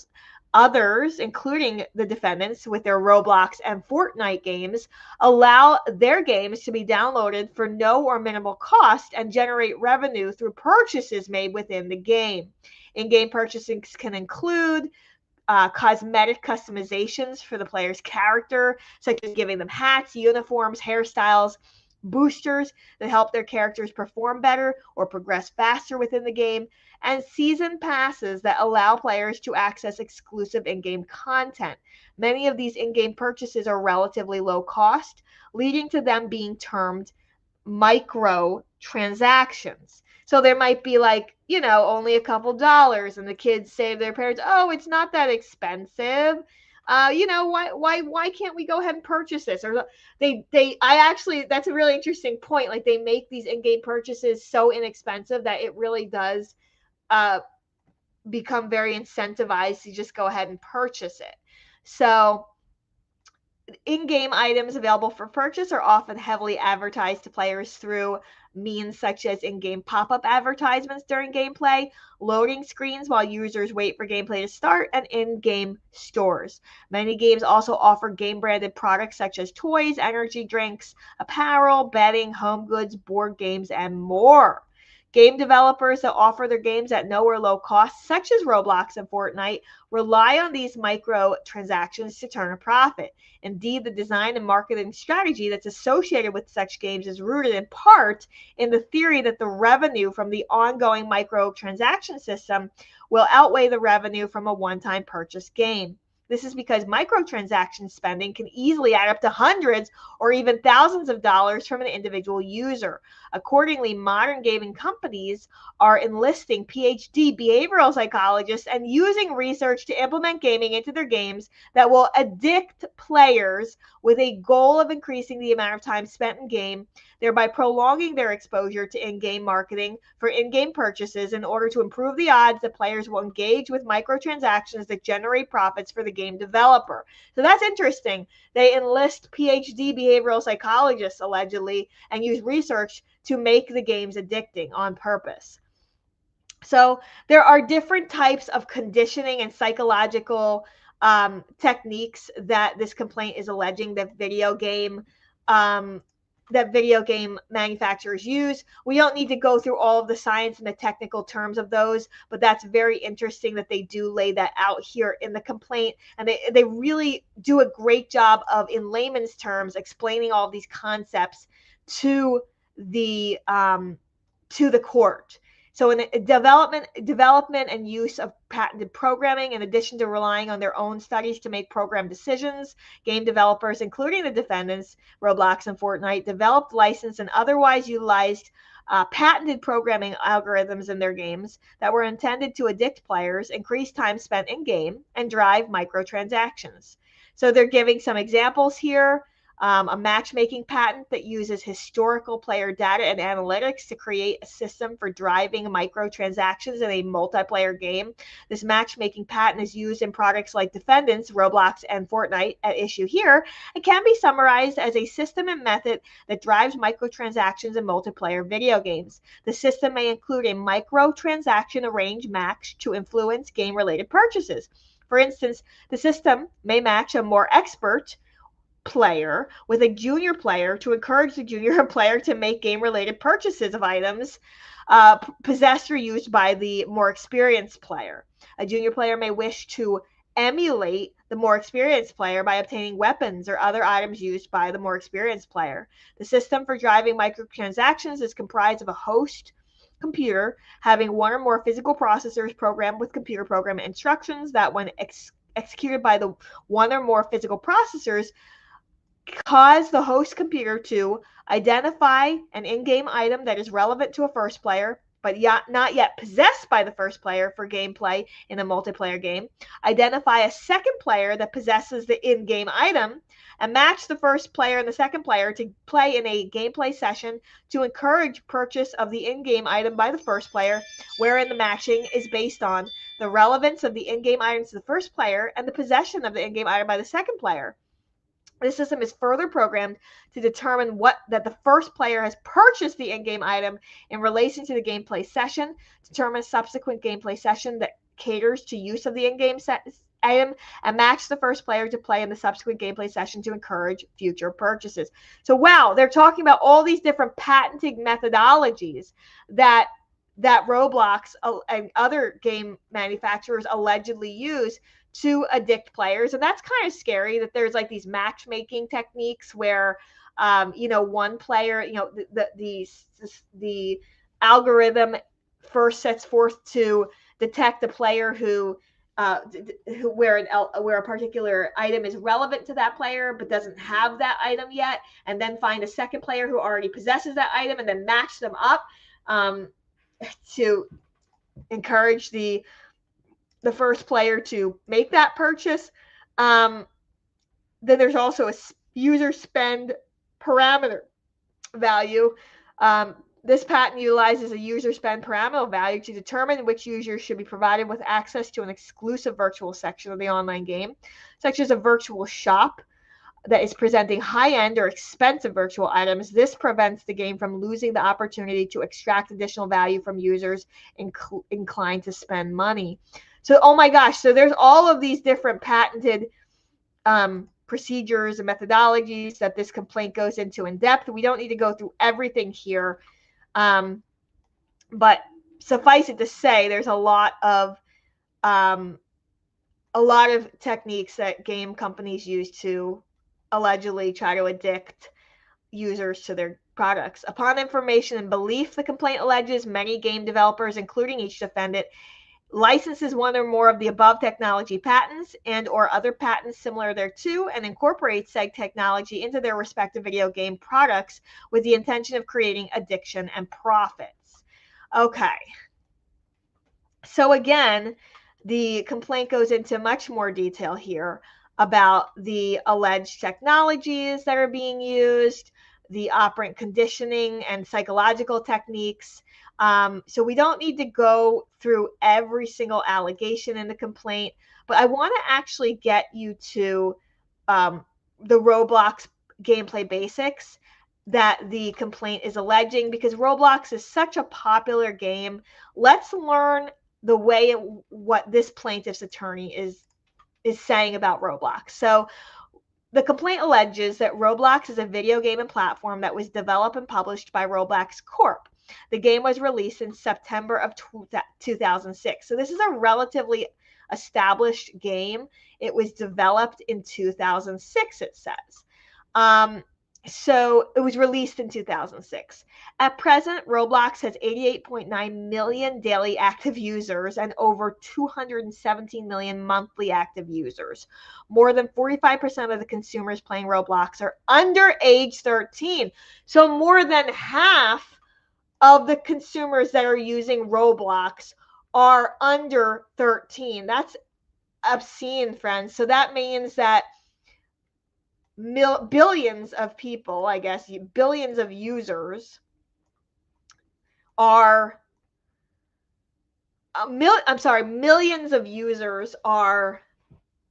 Others, including the defendants with their Roblox and Fortnite games, allow their games to be downloaded for no or minimal cost and generate revenue through purchases made within the game. In-game purchasing can include cosmetic customizations for the player's character, such as giving them hats, uniforms, hairstyles, boosters that help their characters perform better or progress faster within the game, and season passes that allow players to access exclusive in-game content. Many of these in-game purchases are relatively low cost, leading to them being termed micro transactions. So there might be only a couple dollars, and the kids say to their parents, "Oh, it's not that expensive. Why can't we go ahead and purchase this?" Or that's a really interesting point. Like, they make these in-game purchases so inexpensive that it really does become very incentivized to just go ahead and purchase it. So in-game items available for purchase are often heavily advertised to players through means such as in-game pop-up advertisements during gameplay, loading screens while users wait for gameplay to start, and in-game stores. Many games also offer game-branded products such as toys, energy drinks, apparel, bedding, home goods, board games, and more. Game developers that offer their games at no or low cost, such as Roblox and Fortnite, rely on these microtransactions to turn a profit. Indeed, the design and marketing strategy that's associated with such games is rooted in part in the theory that the revenue from the ongoing microtransaction system will outweigh the revenue from a one-time purchase game. This is because microtransaction spending can easily add up to hundreds or even thousands of dollars from an individual user. Accordingly, modern gaming companies are enlisting PhD behavioral psychologists and using research to implement gaming into their games that will addict players with a goal of increasing the amount of time spent in game, thereby prolonging their exposure to in-game marketing for in-game purchases in order to improve the odds that players will engage with microtransactions that generate profits for the game developer. So that's interesting. They enlist PhD behavioral psychologists, allegedly, and use research to make the games addicting on purpose. So there are different types of conditioning and psychological techniques that this complaint is alleging that video game manufacturers use. We don't need to go through all of the science and the technical terms of those, but that's very interesting that they do lay that out here in the complaint. And they really do a great job of, in layman's terms, explaining all of these concepts to the court. So in development and use of patented programming, in addition to relying on their own studies to make program decisions, game developers, including the defendants, Roblox and Fortnite, developed, licensed, and otherwise utilized patented programming algorithms in their games that were intended to addict players, increase time spent in game, and drive microtransactions. So they're giving some examples here. A matchmaking patent that uses historical player data and analytics to create a system for driving microtransactions in a multiplayer game. This matchmaking patent is used in products like Defendants, Roblox, and Fortnite at issue here, and can be summarized as a system and method that drives microtransactions in multiplayer video games. The system may include a microtransaction arrange match to influence game-related purchases. For instance, the system may match a more expert player with a junior player to encourage the junior player to make game-related purchases of items possessed or used by the more experienced player. A junior player may wish to emulate the more experienced player by obtaining weapons or other items used by the more experienced player. The system for driving microtransactions is comprised of a host computer having one or more physical processors programmed with computer program instructions that, when executed by the one or more physical processors, cause the host computer to identify an in-game item that is relevant to a first player, but not yet possessed by the first player for gameplay in a multiplayer game, identify a second player that possesses the in-game item, and match the first player and the second player to play in a gameplay session to encourage purchase of the in-game item by the first player, wherein the matching is based on the relevance of the in-game item to the first player and the possession of the in-game item by the second player. This system is further programmed to determine that the first player has purchased the in-game item in relation to the gameplay session, determine subsequent gameplay session that caters to use of the in-game item, and match the first player to play in the subsequent gameplay session to encourage future purchases. So wow, they're talking about all these different patented methodologies that Roblox and other game manufacturers allegedly use to addict players. And that's kind of scary that there's like these matchmaking techniques where one player, the algorithm first sets forth to detect a player where a particular item is relevant to that player but doesn't have that item yet, and then find a second player who already possesses that item and then match them up to encourage the first player to make that purchase. Then there's also a user spend parameter value. This patent utilizes a user spend parameter value to determine which users should be provided with access to an exclusive virtual section of the online game, such as a virtual shop. that is presenting high-end or expensive virtual items. This prevents the game from losing the opportunity to extract additional value from users inclined to spend money. So, oh my gosh, so there's all of these different patented procedures and methodologies that this complaint goes into in depth. We don't need to go through everything here, but suffice it to say, there's a lot of techniques that game companies use to allegedly try to addict users to their products. Upon information and belief, the complaint alleges many game developers, including each defendant, licenses one or more of the above technology patents and or other patents similar thereto and incorporates said technology into their respective video game products with the intention of creating addiction and profits. Okay. So again, the complaint goes into much more detail here about the alleged technologies that are being used, the operant conditioning and psychological techniques. So we don't need to go through every single allegation in the complaint, but I want to actually get you to the Roblox gameplay basics that the complaint is alleging, because Roblox is such a popular game. Let's learn the way what this plaintiff's attorney is saying about Roblox. So the complaint alleges that Roblox is a video game and platform that was developed and published by Roblox Corp. The game was released in September of 2006. So this is a relatively established game. It was developed in 2006, it says. So it was released in 2006. At present, Roblox has 88.9 million daily active users and over 217 million monthly active users. More than 45% of the consumers playing Roblox are under age 13. So more than half of the consumers that are using Roblox are under 13. That's obscene, friends. So that means that billions of people, I guess, billions of users are, millions of users are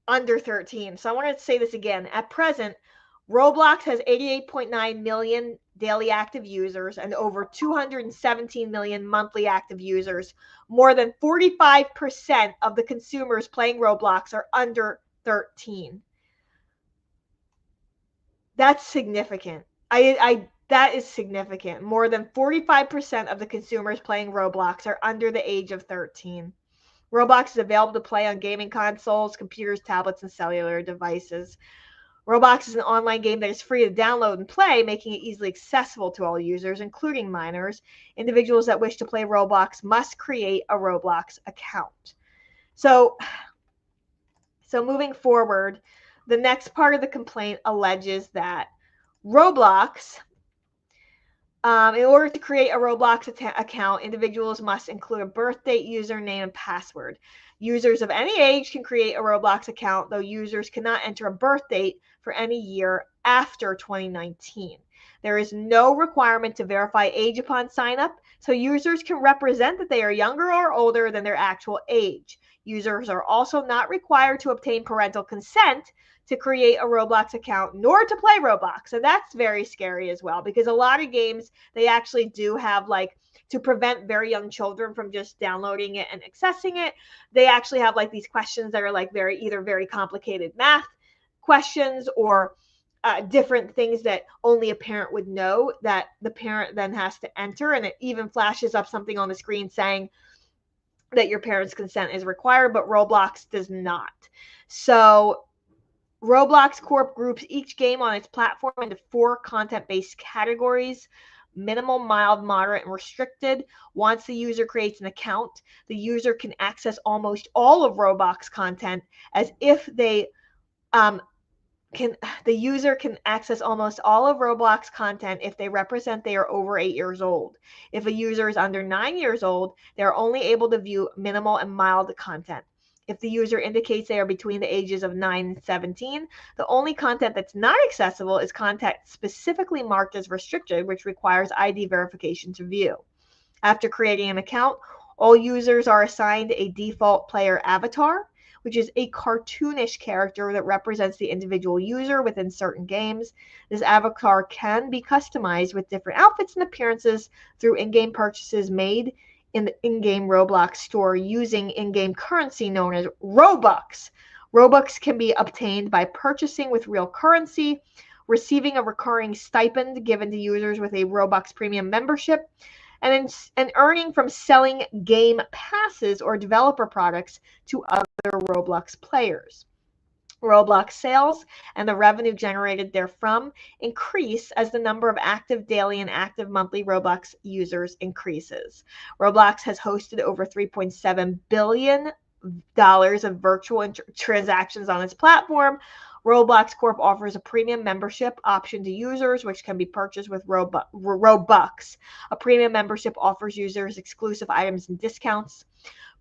under 13. So I want to say this again. At present, Roblox has 88.9 million daily active users and over 217 million monthly active users. More than 45% of the consumers playing Roblox are under 13. That's significant. That is significant. More than 45% of the consumers playing Roblox are under the age of 13. Roblox is available to play on gaming consoles, computers, tablets, and cellular devices. Roblox is an online game that is free to download and play, making it easily accessible to all users, including minors. Individuals that wish to play Roblox must create a Roblox account. So moving forward, the next part of the complaint alleges that Roblox, in order to create a Roblox account, individuals must include a birth date, username, and password. Users of any age can create a Roblox account, though users cannot enter a birth date for any year after 2019. There is no requirement to verify age upon sign up, so users can represent that they are younger or older than their actual age. Users are also not required to obtain parental consent to create a Roblox account, nor to play Roblox. And that's very scary as well, because a lot of games, they actually do have, like, to prevent very young children from just downloading it and accessing it, they actually have like these questions that are like either very complicated math questions or different things that only a parent would know, that the parent then has to enter, and it even flashes up something on the screen saying that your parents' consent is required, but Roblox does not. So Roblox Corp groups each game on its platform into 4 content-based categories: minimal, mild, moderate, and restricted. Once the user creates an account, the user can access almost all of Roblox content as if they the user can access almost all of Roblox content if they represent they are over 8 years old. If a user is under 9 years old, they are only able to view minimal and mild content. If the user indicates they are between the ages of 9 and 17, the only content that's not accessible is content specifically marked as restricted, which requires ID verification to view. After creating an account, all users are assigned a default player avatar, which is a cartoonish character that represents the individual user within certain games. This avatar can be customized with different outfits and appearances through in-game purchases made in the in-game Roblox store using in-game currency known as Robux. Robux can be obtained by purchasing with real currency, receiving a recurring stipend given to users with a Robux premium membership, and earning from selling game passes or developer products to other Roblox players. Roblox sales and the revenue generated therefrom increase as the number of active daily and active monthly Roblox users increases. Roblox has hosted over $3.7 billion of virtual transactions on its platform. Roblox Corp offers a premium membership option to users, which can be purchased with Robux. A premium membership offers users exclusive items and discounts,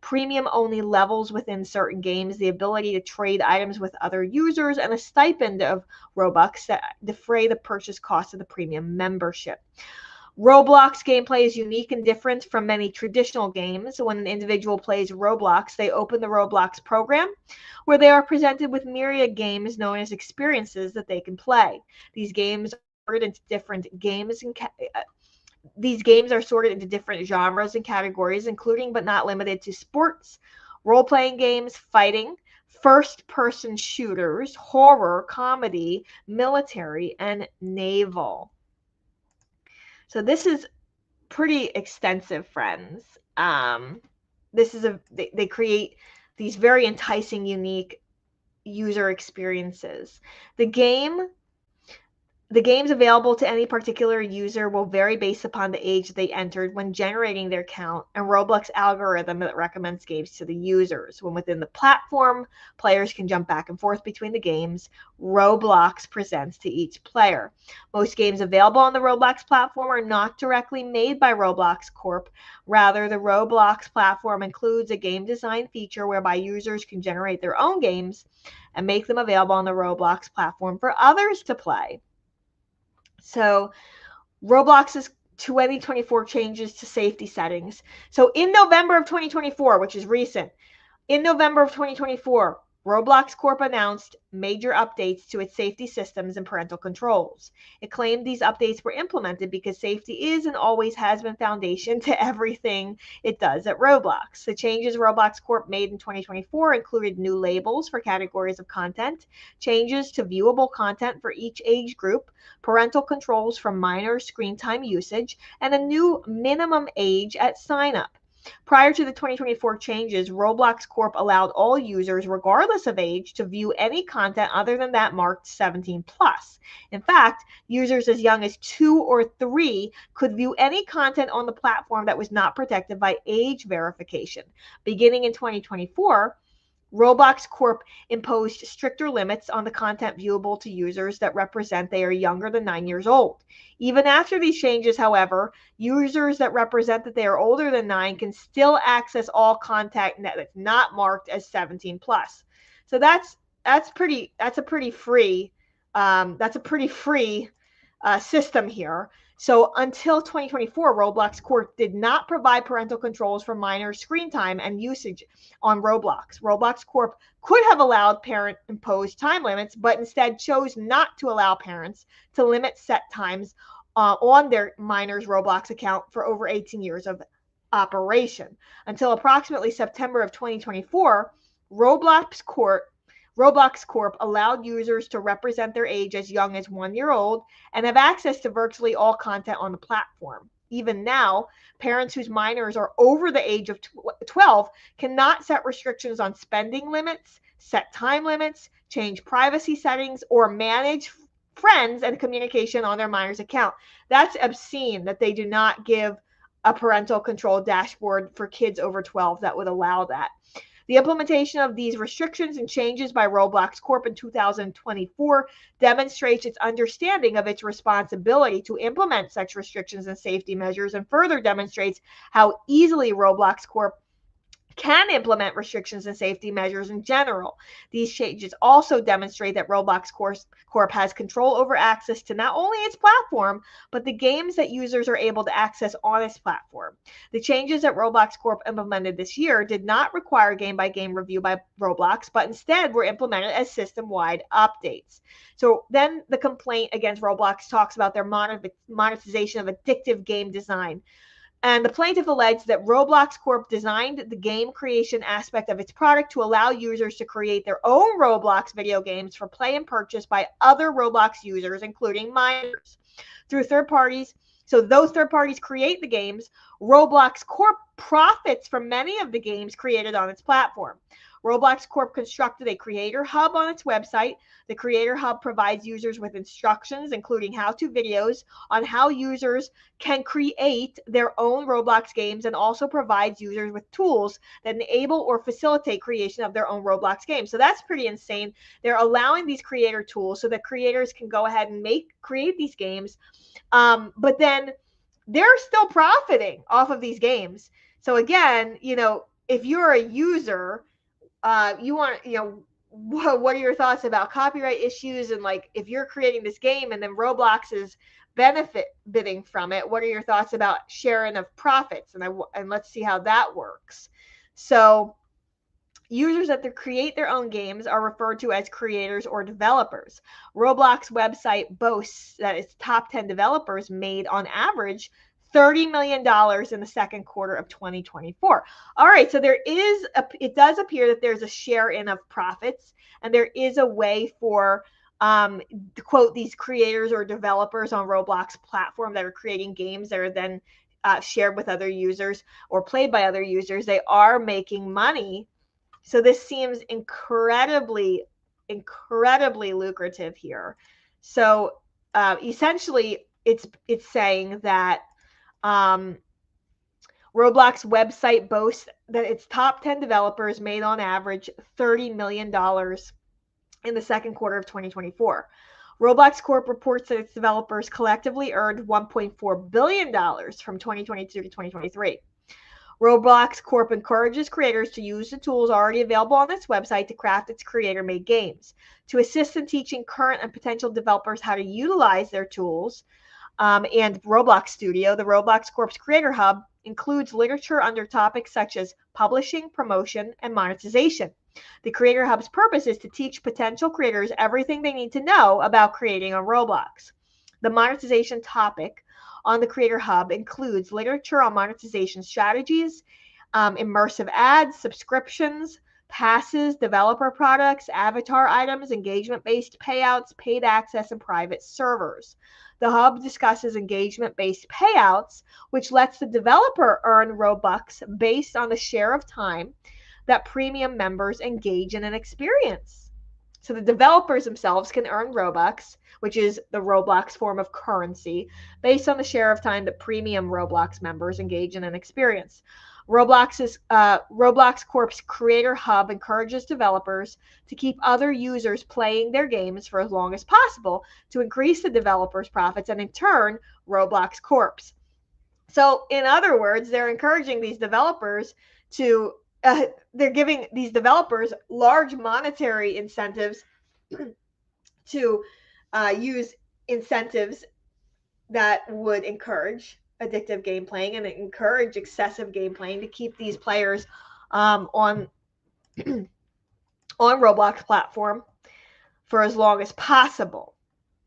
premium-only levels within certain games, the ability to trade items with other users, and a stipend of Robux that defray the purchase cost of the premium membership. Roblox gameplay is unique and different from many traditional games. When an individual plays Roblox, they open the Roblox program, where they are presented with myriad games known as experiences that they can play. These games are sorted into different genres and categories, including but not limited to sports, role-playing games, fighting, first-person shooters, horror, comedy, military, and naval. So this is pretty extensive, friends. They create these very enticing, unique user experiences. The games available to any particular user will vary based upon the age they entered when generating their account and Roblox algorithm that recommends games to the users. When within the platform, players can jump back and forth between the games Roblox presents to each player. Most games available on the Roblox platform are not directly made by Roblox Corp. Rather, the Roblox platform includes a game design feature whereby users can generate their own games and make them available on the Roblox platform for others to play. So Roblox's 2024 changes to safety settings. So in November of 2024, which is recent, in November of 2024, Roblox Corp announced major updates to its safety systems and parental controls. It claimed these updates were implemented because safety is and always has been foundation to everything it does at Roblox. The changes Roblox Corp made in 2024 included new labels for categories of content, changes to viewable content for each age group, parental controls for minor screen time usage, and a new minimum age at sign-up. Prior to the 2024 changes, Roblox Corp allowed all users, regardless of age, to view any content other than that marked 17+. In fact, users as young as 2 or 3 could view any content on the platform that was not protected by age verification. Beginning in 2024, Roblox Corp imposed stricter limits on the content viewable to users that represent they are younger than 9 years old. Even after these changes, however, users that represent that they are older than 9 can still access all content that's not marked as 17+. So that's a pretty free system here. So until 2024, Roblox Corp did not provide parental controls for minor screen time and usage on Roblox. Roblox Corp could have allowed parent-imposed time limits, but instead chose not to allow parents to limit set times on their minor's Roblox account for over 18 years of operation. Until approximately September of 2024, Roblox Corp allowed users to represent their age as young as 1 year old and have access to virtually all content on the platform. Even now, parents whose minors are over the age of 12 cannot set restrictions on spending limits, set time limits, change privacy settings, or manage friends and communication on their minor's account. That's obscene that they do not give a parental control dashboard for kids over 12 that would allow that. The implementation of these restrictions and changes by Roblox Corp in 2024 demonstrates its understanding of its responsibility to implement such restrictions and safety measures, and further demonstrates how easily Roblox Corp can implement restrictions and safety measures in general. These changes also demonstrate that Roblox Corp has control over access to not only its platform, but the games that users are able to access on its platform. The changes that Roblox Corp implemented this year did not require game-by-game review by Roblox, but instead were implemented as system-wide updates. So then the complaint against Roblox talks about their monetization of addictive game design. And the plaintiff alleged that Roblox Corp designed the game creation aspect of its product to allow users to create their own Roblox video games for play and purchase by other Roblox users, including minors, through third parties. So those third parties create the games. Roblox Corp profits from many of the games created on its platform. Roblox Corp constructed a creator hub on its website. The creator hub provides users with instructions, including how-to videos on how users can create their own Roblox games, and also provides users with tools that enable or facilitate creation of their own Roblox games. So that's pretty insane. They're allowing these creator tools so that creators can go ahead and create these games, but then they're still profiting off of these games. So again, if you're a user, you want, what are your thoughts about copyright issues? And like, if you're creating this game and then Roblox is benefiting from it, what are your thoughts about sharing of profits? And let's see how that works. So users that create their own games are referred to as creators or developers. Roblox website boasts that its top 10 developers made on average $30 million in the second quarter of 2024. All right, so it does appear that there's a share in of profits, and there is a way for, quote, these creators or developers on Roblox platform that are creating games that are then shared with other users or played by other users. They are making money. So this seems incredibly lucrative here. So essentially, it's saying that Roblox website boasts that its top 10 developers made on average $30 million in the second quarter of 2024. Roblox Corp reports that its developers collectively earned $1.4 billion from 2022 to 2023. Roblox Corp encourages creators to use the tools already available on its website to craft its creator-made games. To assist in teaching current and potential developers how to utilize their tools, and Roblox Studio, the Roblox Corp's Creator Hub includes literature under topics such as publishing, promotion, and monetization. The Creator Hub's purpose is to teach potential creators everything they need to know about creating on Roblox. The monetization topic on the Creator Hub includes literature on monetization strategies, immersive ads, subscriptions, passes, developer products, avatar items, engagement-based payouts, paid access, and private servers. The hub discusses engagement-based payouts, which lets the developer earn Robux based on the share of time that premium members engage in an experience. So the developers themselves can earn Robux, which is the Roblox form of currency, based on the share of time that premium Roblox members engage in an experience. Roblox Corp's Creator Hub encourages developers to keep other users playing their games for as long as possible to increase the developers' profits and, in turn, Roblox Corp's. So, in other words, they're encouraging these developers to, they're giving these developers large monetary incentives to use incentives that would encourage addictive game playing and encourage excessive game playing to keep these players on Roblox platform for as long as possible.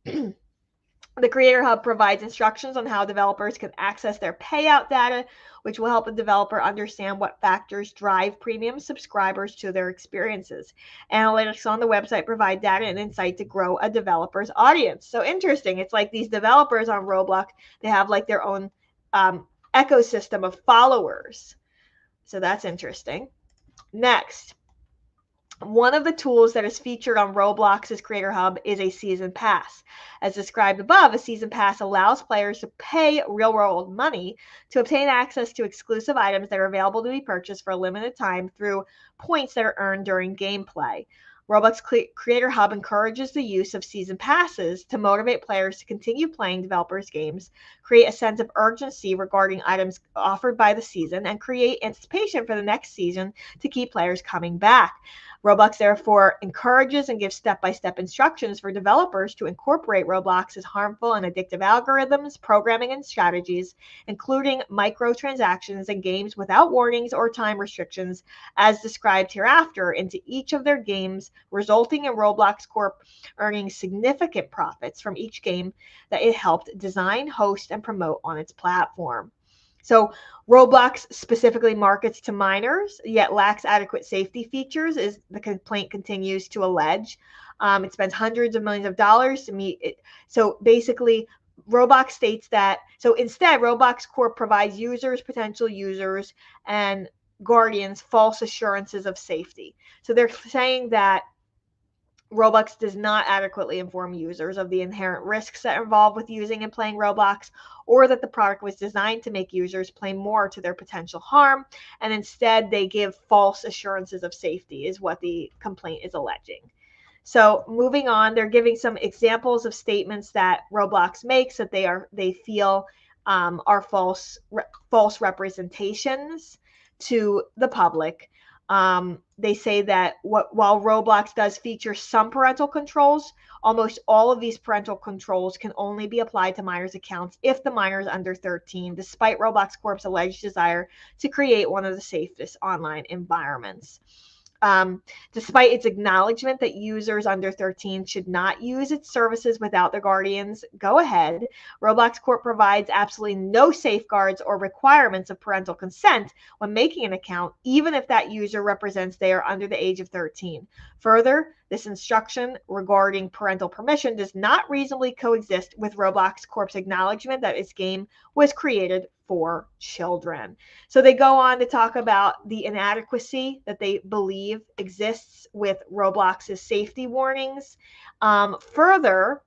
The Creator Hub provides instructions on how developers can access their payout data, which will help a developer understand what factors drive premium subscribers to their experiences. Analytics on the website provide data and insight to grow a developer's audience. So interesting. It's like these developers on Roblox, they have like their own ecosystem of followers. So that's interesting. Next, one of the tools that is featured on Roblox's Creator Hub is a Season Pass. As described above, a Season Pass allows players to pay real-world money to obtain access to exclusive items that are available to be purchased for a limited time through points that are earned during gameplay. Roblox Creator Hub encourages the use of season passes to motivate players to continue playing developers' games, create a sense of urgency regarding items offered by the season, and create anticipation for the next season to keep players coming back. Roblox therefore encourages and gives step-by-step instructions for developers to incorporate Roblox's harmful and addictive algorithms, programming, and strategies, including microtransactions and games without warnings or time restrictions, as described hereafter, into each of their games, resulting in Roblox Corp earning significant profits from each game that it helped design, host, and promote on its platform. So Roblox specifically markets to minors, yet lacks adequate safety features, as the complaint continues to allege. It spends hundreds of millions of dollars to meet it. So basically, Roblox states that, so instead, Roblox Corp provides users, potential users, and guardians false assurances of safety. So they're saying that Roblox does not adequately inform users of the inherent risks that are involved with using and playing Roblox, or that the product was designed to make users play more to their potential harm, and instead they give false assurances of safety, is what the complaint is alleging. So moving on, they're giving some examples of statements that Roblox makes that they feel are false representations to the public. They say that while Roblox does feature some parental controls, almost all of these parental controls can only be applied to minors' accounts if the minor is under 13, despite Roblox Corp's alleged desire to create one of the safest online environments. Despite its acknowledgement that users under 13 should not use its services without their guardians' go ahead, Roblox Corp provides absolutely no safeguards or requirements of parental consent when making an account, even if that user represents they are under the age of 13. Further, this instruction regarding parental permission does not reasonably coexist with Roblox Corp's acknowledgement that its game was created for children. So they go on to talk about the inadequacy that they believe exists with Roblox's safety warnings. Further,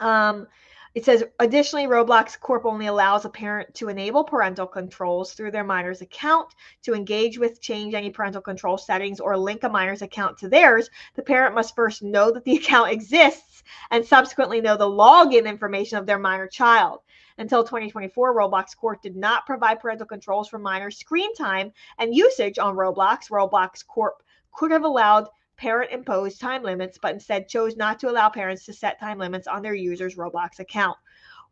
it says, additionally, Roblox Corp only allows a parent to enable parental controls through their minor's account. To engage with, change any parental control settings, or link a minor's account to theirs, the parent must first know that the account exists and subsequently know the login information of their minor child. Until 2024, Roblox Corp did not provide parental controls for minor screen time and usage on Roblox. Roblox Corp could have allowed parent-imposed time limits, but instead chose not to allow parents to set time limits on their users' Roblox account.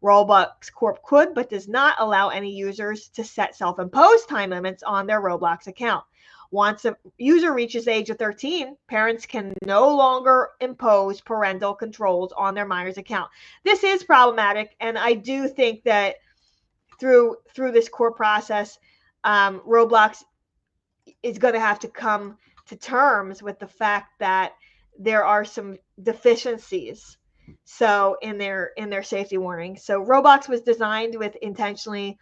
Roblox Corp could, but does not allow any users to set self-imposed time limits on their Roblox account. Once a user reaches the age of 13, parents can no longer impose parental controls on their minor's account. This is problematic, and I do think that through this court process, Roblox is going to have to come to terms with the fact that there are some deficiencies in their safety warning. So Roblox was designed with intentionally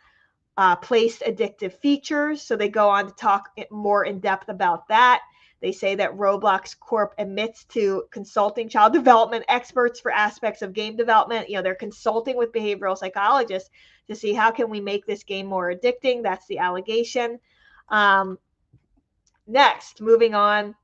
placed addictive features. So they go on to talk more in depth about that. They say that Roblox Corp admits to consulting child development experts for aspects of game development. They're consulting with behavioral psychologists to see how can we make this game more addicting. That's the allegation. Next, moving on.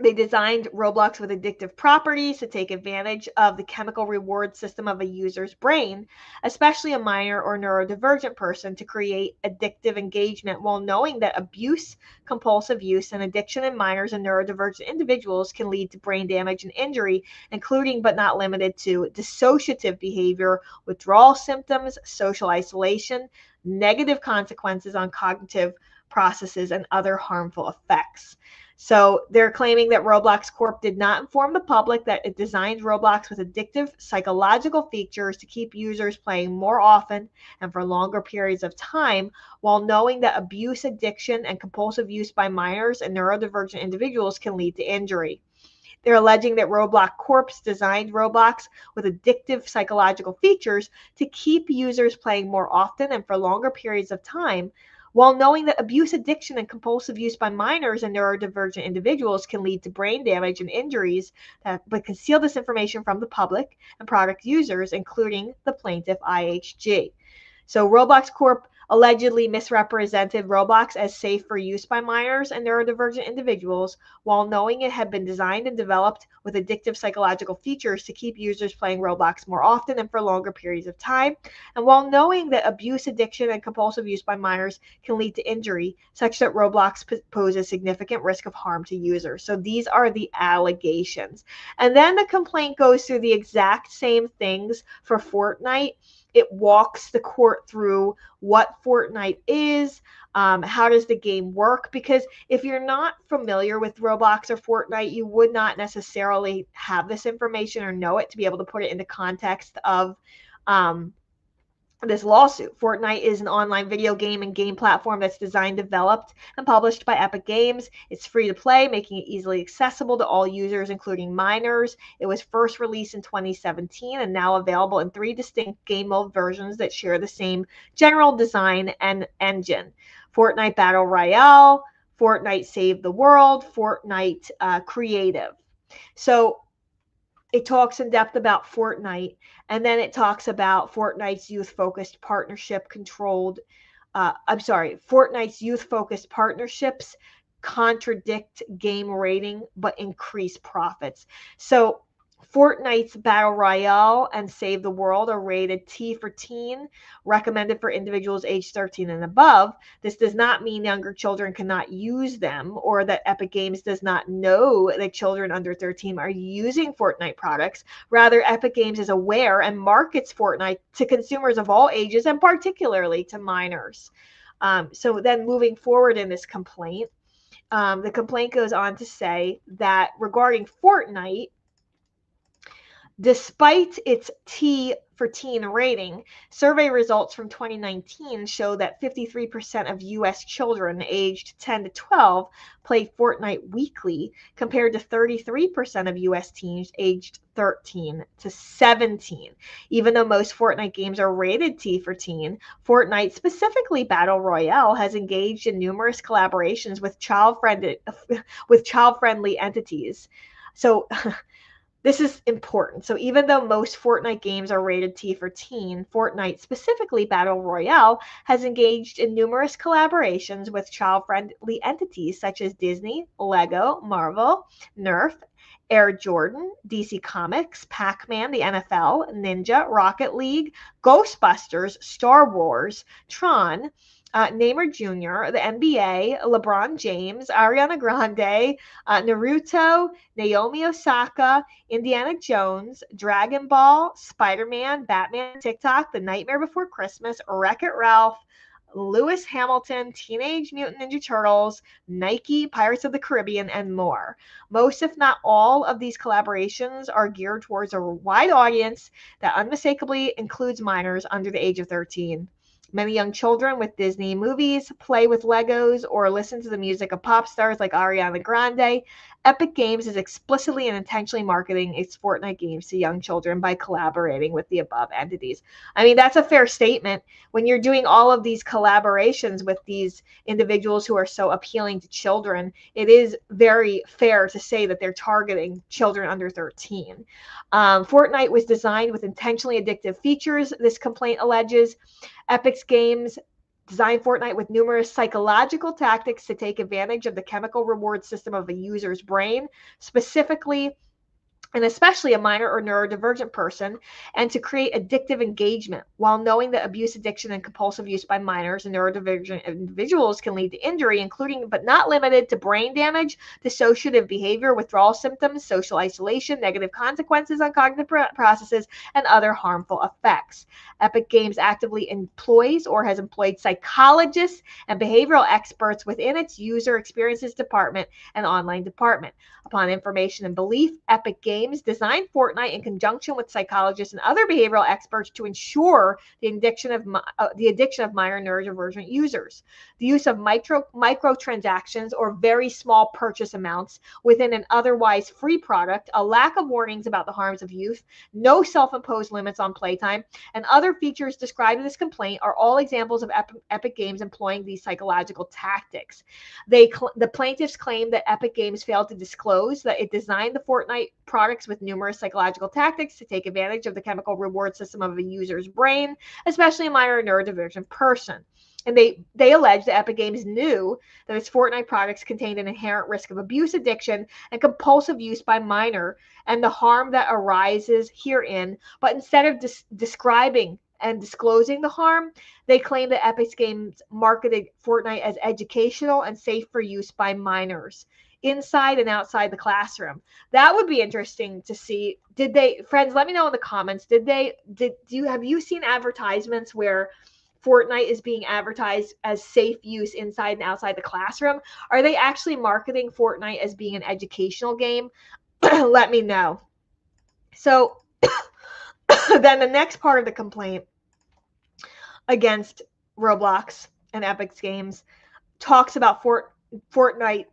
They designed Roblox with addictive properties to take advantage of the chemical reward system of a user's brain, especially a minor or neurodivergent person, to create addictive engagement, while knowing that abuse, compulsive use, and addiction in minors and neurodivergent individuals can lead to brain damage and injury, including but not limited to dissociative behavior, withdrawal symptoms, social isolation, negative consequences on cognitive processes, and other harmful effects. So they're claiming that Roblox Corp did not inform the public that it designed Roblox with addictive psychological features to keep users playing more often and for longer periods of time, while knowing that abuse, addiction, and compulsive use by minors and neurodivergent individuals can lead to injury. They're alleging that Roblox Corp designed Roblox with addictive psychological features to keep users playing more often and for longer periods of time, while knowing that abuse, addiction, and compulsive use by minors and neurodivergent individuals can lead to brain damage and injuries, but conceal this information from the public and product users, including the plaintiff IHG. So Roblox Corp allegedly misrepresented Roblox as safe for use by minors and neurodivergent individuals, while knowing it had been designed and developed with addictive psychological features to keep users playing Roblox more often and for longer periods of time, and while knowing that abuse, addiction, and compulsive use by minors can lead to injury, such that Roblox poses significant risk of harm to users. So these are the allegations. And then the complaint goes through the exact same things for Fortnite. It walks the court through what Fortnite is, how does the game work? Because if you're not familiar with Roblox or Fortnite, you would not necessarily have this information or know it to be able to put it into context of this lawsuit. Fortnite is an online video game and game platform that's designed, developed, and published by Epic Games. It's free to play, making it easily accessible to all users, including minors. It was first released in 2017 and now available in 3 distinct game mode versions that share the same general design and engine: Fortnite Battle Royale, Fortnite Save the World, Fortnite Creative. So it talks in depth about Fortnite, and then it talks about Fortnite's youth-focused partnership controlled. Fortnite's youth-focused partnerships contradict game rating but increase profits. So Fortnite's Battle Royale and Save the World are rated T for teen, recommended for individuals age 13 and above. This does not mean younger children cannot use them, or that Epic Games does not know that children under 13 are using Fortnite products. Rather, Epic Games is aware and markets Fortnite to consumers of all ages, and particularly to minors. So then moving forward in this complaint, the complaint goes on to say that regarding Fortnite, despite its T for teen rating, survey results from 2019 show that 53% of U.S. children aged 10 to 12 played Fortnite weekly, compared to 33% of U.S. teens aged 13 to 17. Even though most Fortnite games are rated T for teen, Fortnite, specifically Battle Royale, has engaged in numerous collaborations with child-friendly entities. So this is important. So even though most Fortnite games are rated T for teen, Fortnite, specifically Battle Royale, has engaged in numerous collaborations with child-friendly entities such as Disney, Lego, Marvel, Nerf, Air Jordan, DC Comics, Pac-Man, the NFL, Ninja, Rocket League, Ghostbusters, Star Wars, Tron, Neymar Jr., the NBA, LeBron James, Ariana Grande, Naruto, Naomi Osaka, Indiana Jones, Dragon Ball, Spider-Man, Batman, TikTok, The Nightmare Before Christmas, Wreck-It Ralph, Lewis Hamilton, Teenage Mutant Ninja Turtles, Nike, Pirates of the Caribbean, and more. Most, if not all, of these collaborations are geared towards a wide audience that unmistakably includes minors under the age of 13. Many young children with Disney movies play with Legos or listen to the music of pop stars like Ariana Grande. Epic Games is explicitly and intentionally marketing its Fortnite games to young children by collaborating with the above entities. I mean, that's a fair statement. When you're doing all of these collaborations with these individuals who are so appealing to children, it is very fair to say that they're targeting children under 13. Fortnite was designed with intentionally addictive features, this complaint alleges. Epic Games designed Fortnite with numerous psychological tactics to take advantage of the chemical reward system of a user's brain, specifically and especially a minor or neurodivergent person, and to create addictive engagement, while knowing that abuse, addiction, and compulsive use by minors and neurodivergent individuals can lead to injury, including but not limited to brain damage, dissociative behavior, withdrawal symptoms, social isolation, negative consequences on cognitive processes, and other harmful effects. Epic Games actively employs or has employed psychologists and behavioral experts within its user experiences department and online department. Upon information and belief, Epic Games designed Fortnite in conjunction with psychologists and other behavioral experts to ensure the addiction of minor neurodivergent users. The use of microtransactions or very small purchase amounts within an otherwise free product, a lack of warnings about the harms of youth, no self-imposed limits on playtime, and other features described in this complaint are all examples of Epic Games employing these psychological tactics. The plaintiffs claim that Epic Games failed to disclose that it designed the Fortnite products with numerous psychological tactics to take advantage of the chemical reward system of a user's brain, especially a minor neurodivergent person. And they allege that Epic Games knew that its Fortnite products contained an inherent risk of abuse, addiction, and compulsive use by minor, and the harm that arises herein. But instead of describing and disclosing the harm, they claim that Epic Games marketed Fortnite as educational and safe for use by minors inside and outside the classroom. That would be interesting to see. Did they, friends, let me know in the comments, have you seen advertisements where Fortnite is being advertised as safe use inside and outside the classroom? Are they actually marketing Fortnite as being an educational game? Let me know. So then the next part of the complaint against Roblox and Epic Games talks about Fortnite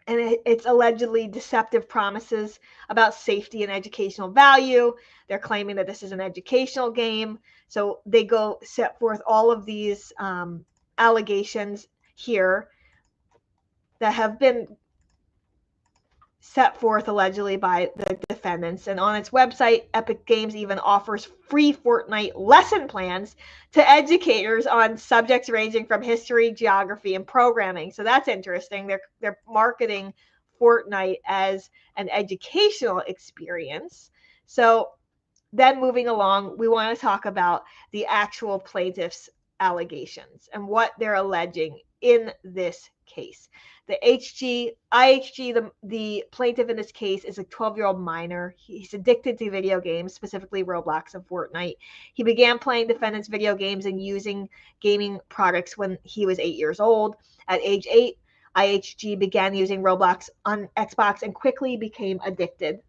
and it's allegedly deceptive promises about safety and educational value. They're claiming that this is an educational game. So they go set forth all of these allegations here that have been set forth allegedly by the defendants. And on its website, Epic Games even offers free Fortnite lesson plans to educators on subjects ranging from history, geography, and programming. So that's interesting. They're marketing Fortnite as an educational experience. So then moving along, we want to talk about the actual plaintiffs' allegations and what they're alleging in this case. The IHG, the plaintiff in this case, is a 12-year-old minor. He's addicted to video games, specifically Roblox and Fortnite. He began playing defendants' video games and using gaming products when he was 8 years old. At age 8, IHG began using Roblox on Xbox and quickly became addicted.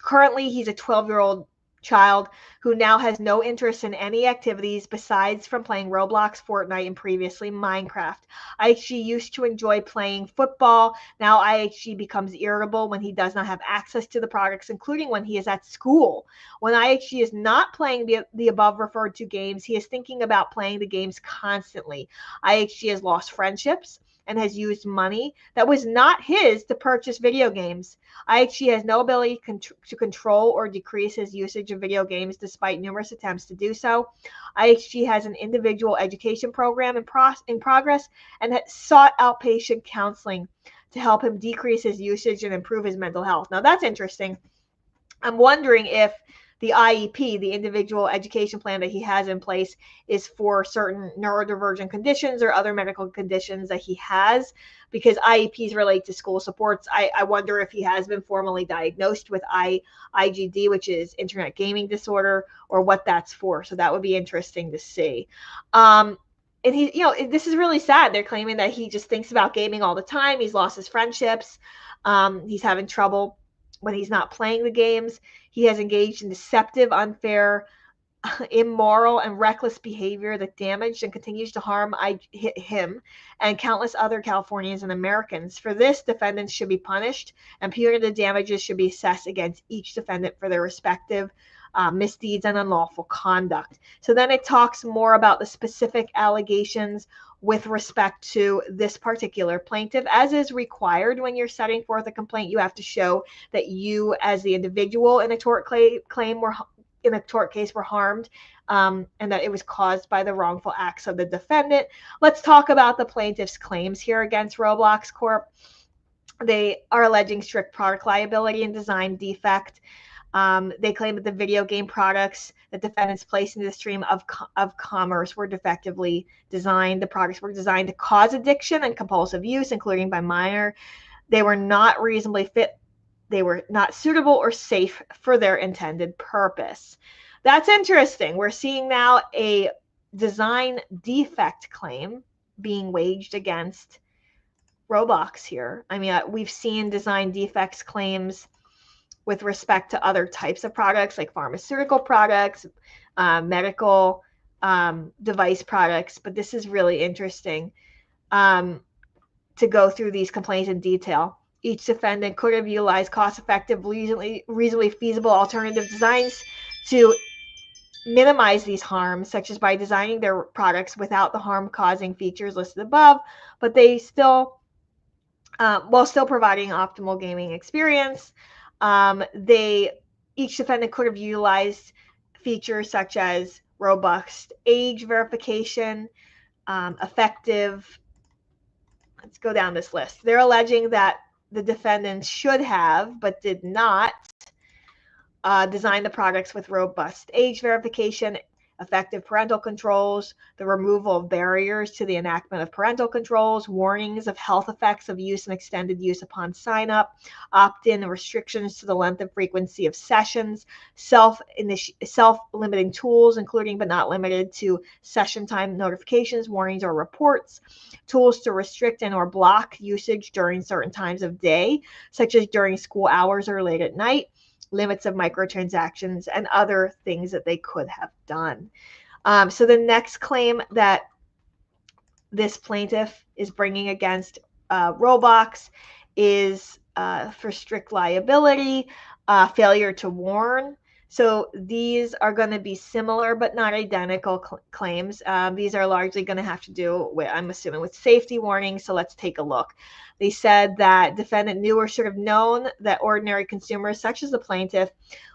Currently, he's a 12-year-old child who now has no interest in any activities besides from playing Roblox, Fortnite, and previously Minecraft. IHG used to enjoy playing football. Now IHG becomes irritable when he does not have access to the products, including when he is at school. When IHG is not playing the above referred to games, he is thinking about playing the games constantly. IHG has lost friendships and has used money that was not his to purchase video games. IHG has no ability to control or decrease his usage of video games despite numerous attempts to do so. IHG has an individual education program in progress and has sought outpatient counseling to help him decrease his usage and improve his mental health. Now that's interesting. I'm wondering if the IEP, the individual education plan that he has in place, is for certain neurodivergent conditions or other medical conditions that he has, because IEPs relate to school supports. I wonder if he has been formally diagnosed with IGD, which is internet gaming disorder, or what that's for. So that would be interesting to see. And he, this is really sad. They're claiming that he just thinks about gaming all the time. He's lost his friendships. He's having trouble when he's not playing the games. He has engaged in deceptive, unfair, immoral, and reckless behavior that damaged and continues to harm him and countless other Californians and Americans. For this, defendants should be punished, and punitive damages should be assessed against each defendant for their respective misdeeds and unlawful conduct. So then it talks more about the specific allegations with respect to this particular plaintiff. As is required when you're setting forth a complaint, you have to show that you as the individual in a tort claim were in a tort case were harmed, and that it was caused by the wrongful acts of the defendant. Let's talk about the plaintiff's claims here against Roblox Corp. They are alleging strict product liability and design defect. They claim that the video game products that defendants placed into the stream of commerce were defectively designed. The products were designed to cause addiction and compulsive use, including by minor. They were not reasonably fit. They were not suitable or safe for their intended purpose. That's interesting. We're seeing now a design defect claim being waged against Roblox here. I mean, we've seen design defects claims with respect to other types of products like pharmaceutical products, medical device products, but this is really interesting to go through these complaints in detail. Each defendant could have utilized cost-effective, reasonably feasible alternative designs to minimize these harms, such as by designing their products without the harm-causing features listed above, but they still, while still providing optimal gaming experience. Each defendant could have utilized features such as robust age verification, effective. Let's go down this list. They're alleging that the defendants should have, but did not, design the products with robust age verification, effective parental controls, the removal of barriers to the enactment of parental controls, warnings of health effects of use and extended use upon sign up, opt-in restrictions to the length and frequency of sessions, self-limiting tools, including but not limited to session time notifications, warnings, or reports, tools to restrict and or block usage during certain times of day, such as during school hours or late at night, limits of microtransactions, and other things that they could have done. So the next claim that this plaintiff is bringing against Roblox is for strict liability, failure to warn. So these are going to be similar but not identical claims. These are largely going to have to do with, I'm assuming, with safety warnings. So let's take a look. They said that defendant knew or should have known that ordinary consumers, such as the plaintiff,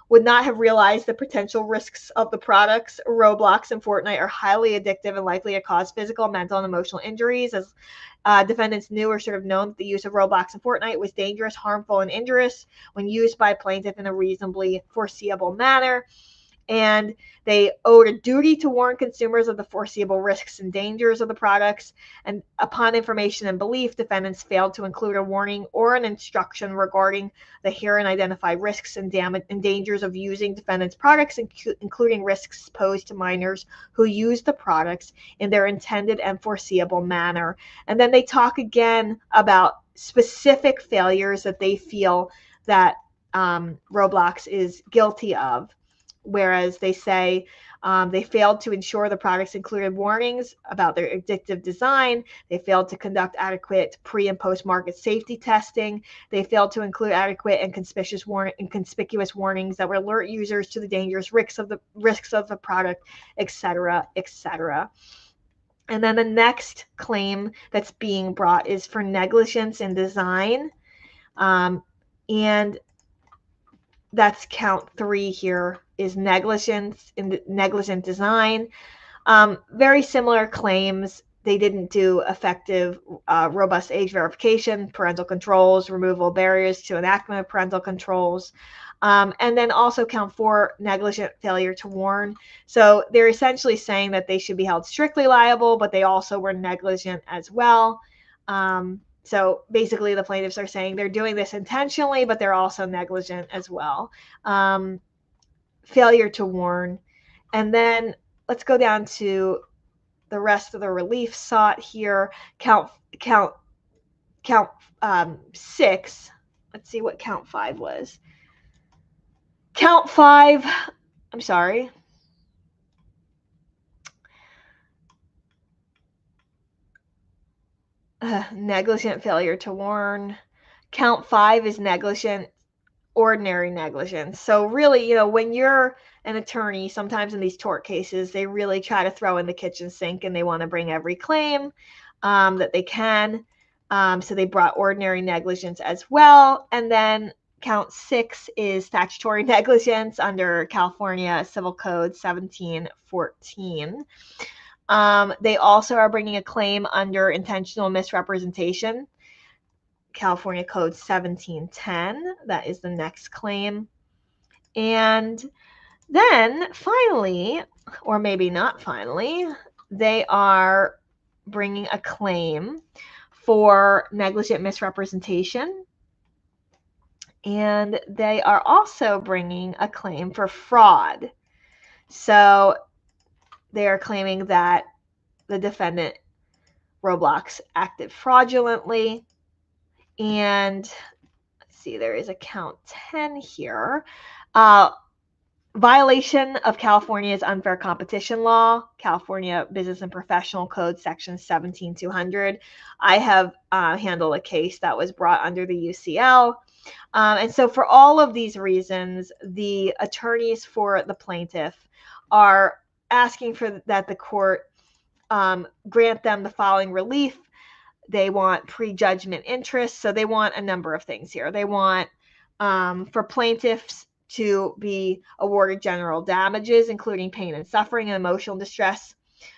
would not have realized the potential risks of the products. Roblox and Fortnite are highly addictive and likely to cause physical, mental, and emotional injuries. As defendants knew or should have known that the use of Roblox and Fortnite was dangerous, harmful, and injurious when used by a plaintiff in a reasonably foreseeable manner. And they owed a duty to warn consumers of the foreseeable risks and dangers of the products. And upon information and belief, defendants failed to include a warning or an instruction regarding the herein identified risks and dangers of using defendants' products, including risks posed to minors who use the products in their intended and foreseeable manner. And then they talk again about specific failures that they feel that Roblox is guilty of. Whereas they say they failed to ensure the products included warnings about their addictive design. They failed to conduct adequate pre- and post-market safety testing. They failed to include adequate and conspicuous warnings that would alert users to the dangerous risks of the product, etc., etc. And then the next claim that's being brought is for negligence in design. And that's count 3 here, is negligent design. Very similar claims. They didn't do effective, robust age verification, parental controls, removal barriers to enactment of parental controls. And then also count 4, negligent failure to warn. So they're essentially saying that they should be held strictly liable, but they also were negligent as well. So basically the plaintiffs are saying they're doing this intentionally, but they're also negligent as well. Failure to warn. And then let's go down to the rest of the relief sought here. Count 6. Let's see what count 5 was. Count 5, I'm sorry. Negligent failure to warn. Count 5 is negligent, ordinary negligence. So really, when you're an attorney, sometimes in these tort cases, they really try to throw in the kitchen sink and they want to bring every claim that they can. So they brought ordinary negligence as well. And then count 6 is statutory negligence under California Civil Code 1714. They also are bringing a claim under intentional misrepresentation, California Code 1710. That is the next claim. And then finally, or maybe not finally, they are bringing a claim for negligent misrepresentation. And they are also bringing a claim for fraud. So they are claiming that the defendant, Roblox, acted fraudulently. And let's see, there is a count 10 here. Violation of California's unfair competition law, California Business and Professional Code, section 17200. I have handled a case that was brought under the UCL. And so for all of these reasons, the attorneys for the plaintiff are asking for that the court grant them the following relief. They want prejudgment interest. So they want a number of things here. They want for plaintiffs to be awarded general damages, including pain and suffering and emotional distress,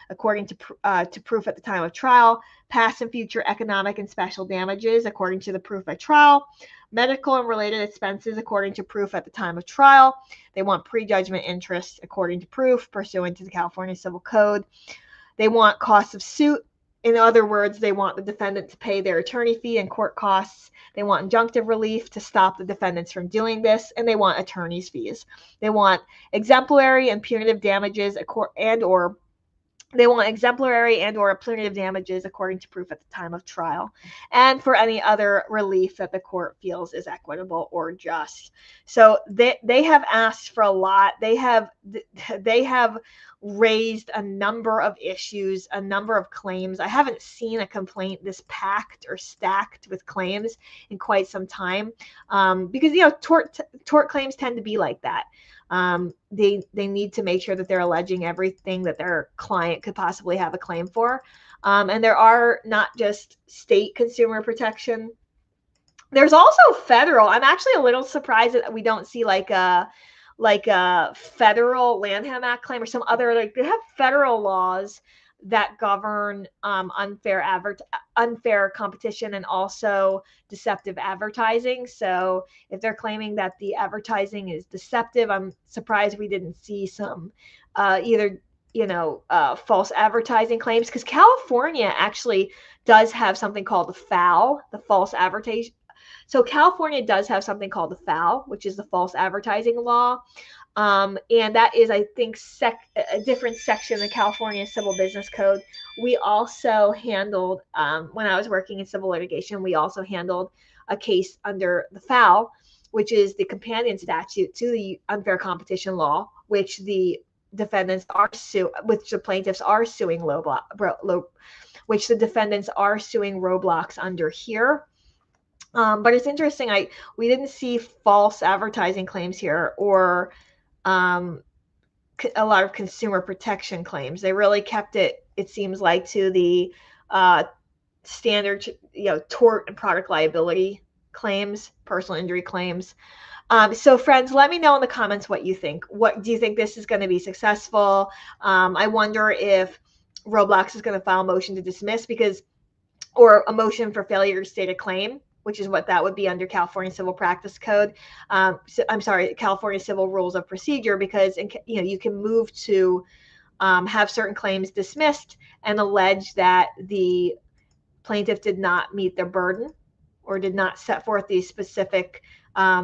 according to proof at the time of trial, past and future economic and special damages, according to the proof at trial, medical and related expenses, according to proof at the time of trial. They want prejudgment interest, according to proof, pursuant to the California Civil Code. They want costs of suit. In other words, they want the defendant to pay their attorney fee and court costs. They want injunctive relief to stop the defendants from doing this, and they want attorney's fees. They want exemplary and punitive damages and/or punitive damages according to proof at the time of trial, and for any other relief that the court feels is equitable or just. So they have asked for a lot. They have raised a number of issues, a number of claims. I haven't seen a complaint this packed or stacked with claims in quite some time, because tort claims tend to be like that. They need to make sure that they're alleging everything that their client could possibly have a claim for. And there are not just state consumer protection. There's also federal. I'm actually a little surprised that we don't see like a federal Lanham Act claim or some other, like they have federal laws that govern unfair competition and also deceptive advertising. So if they're claiming that the advertising is deceptive, I'm surprised we didn't see some false advertising claims, because California actually does have something called the FOUL, the false advertising. So California does have something called the FOUL, which is the false advertising law. And that is, I think, a different section of the California Civil Business Code. We also handled, when I was working in civil litigation, we also handled a case under the FOUL, which is the companion statute to the unfair competition law, which the plaintiffs are suing Roblox under here. But it's interesting. We didn't see false advertising claims here or a lot of consumer protection claims. They really kept it seems like, to the standard, tort and product liability claims, personal injury claims. So friends, let me know in the comments what you think. What do you think this is going to be successful? I wonder if Roblox is going to file a motion to dismiss or a motion for failure to state a claim, which is what that would be under California Civil Practice Code. California Civil Rules of Procedure, because you can move to have certain claims dismissed and allege that the plaintiff did not meet their burden or did not set forth these specific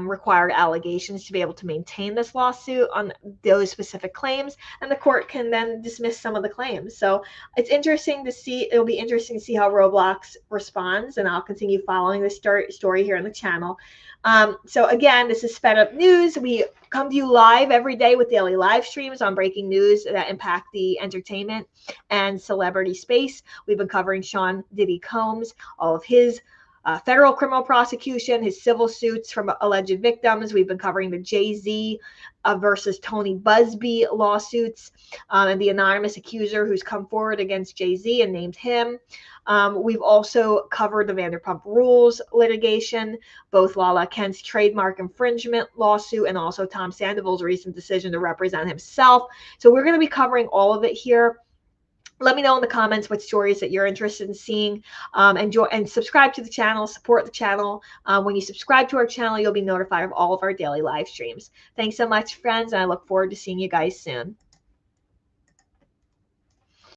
required allegations to be able to maintain this lawsuit on those specific claims, and the court can then dismiss some of the claims. So it's interesting to see. It'll be interesting to see how Roblox responds, and I'll continue following this story here on the channel. So again, this is Sped Up News. We come to you live every day with daily live streams on breaking news that impact the entertainment and celebrity space. We've been covering Sean Diddy Combs, all of his federal criminal prosecution, his civil suits from alleged victims. We've been covering the Jay-Z versus Tony Busby lawsuits, and the anonymous accuser who's come forward against Jay-Z and named him. We've also covered the Vanderpump Rules litigation, both Lala Kent's trademark infringement lawsuit and also Tom Sandoval's recent decision to represent himself. So we're going to be covering all of it here. Let me know in the comments what stories that you're interested in seeing, and subscribe to the channel, support the channel. When you subscribe to our channel, you'll be notified of all of our daily live streams. Thanks so much, friends, and I look forward to seeing you guys soon.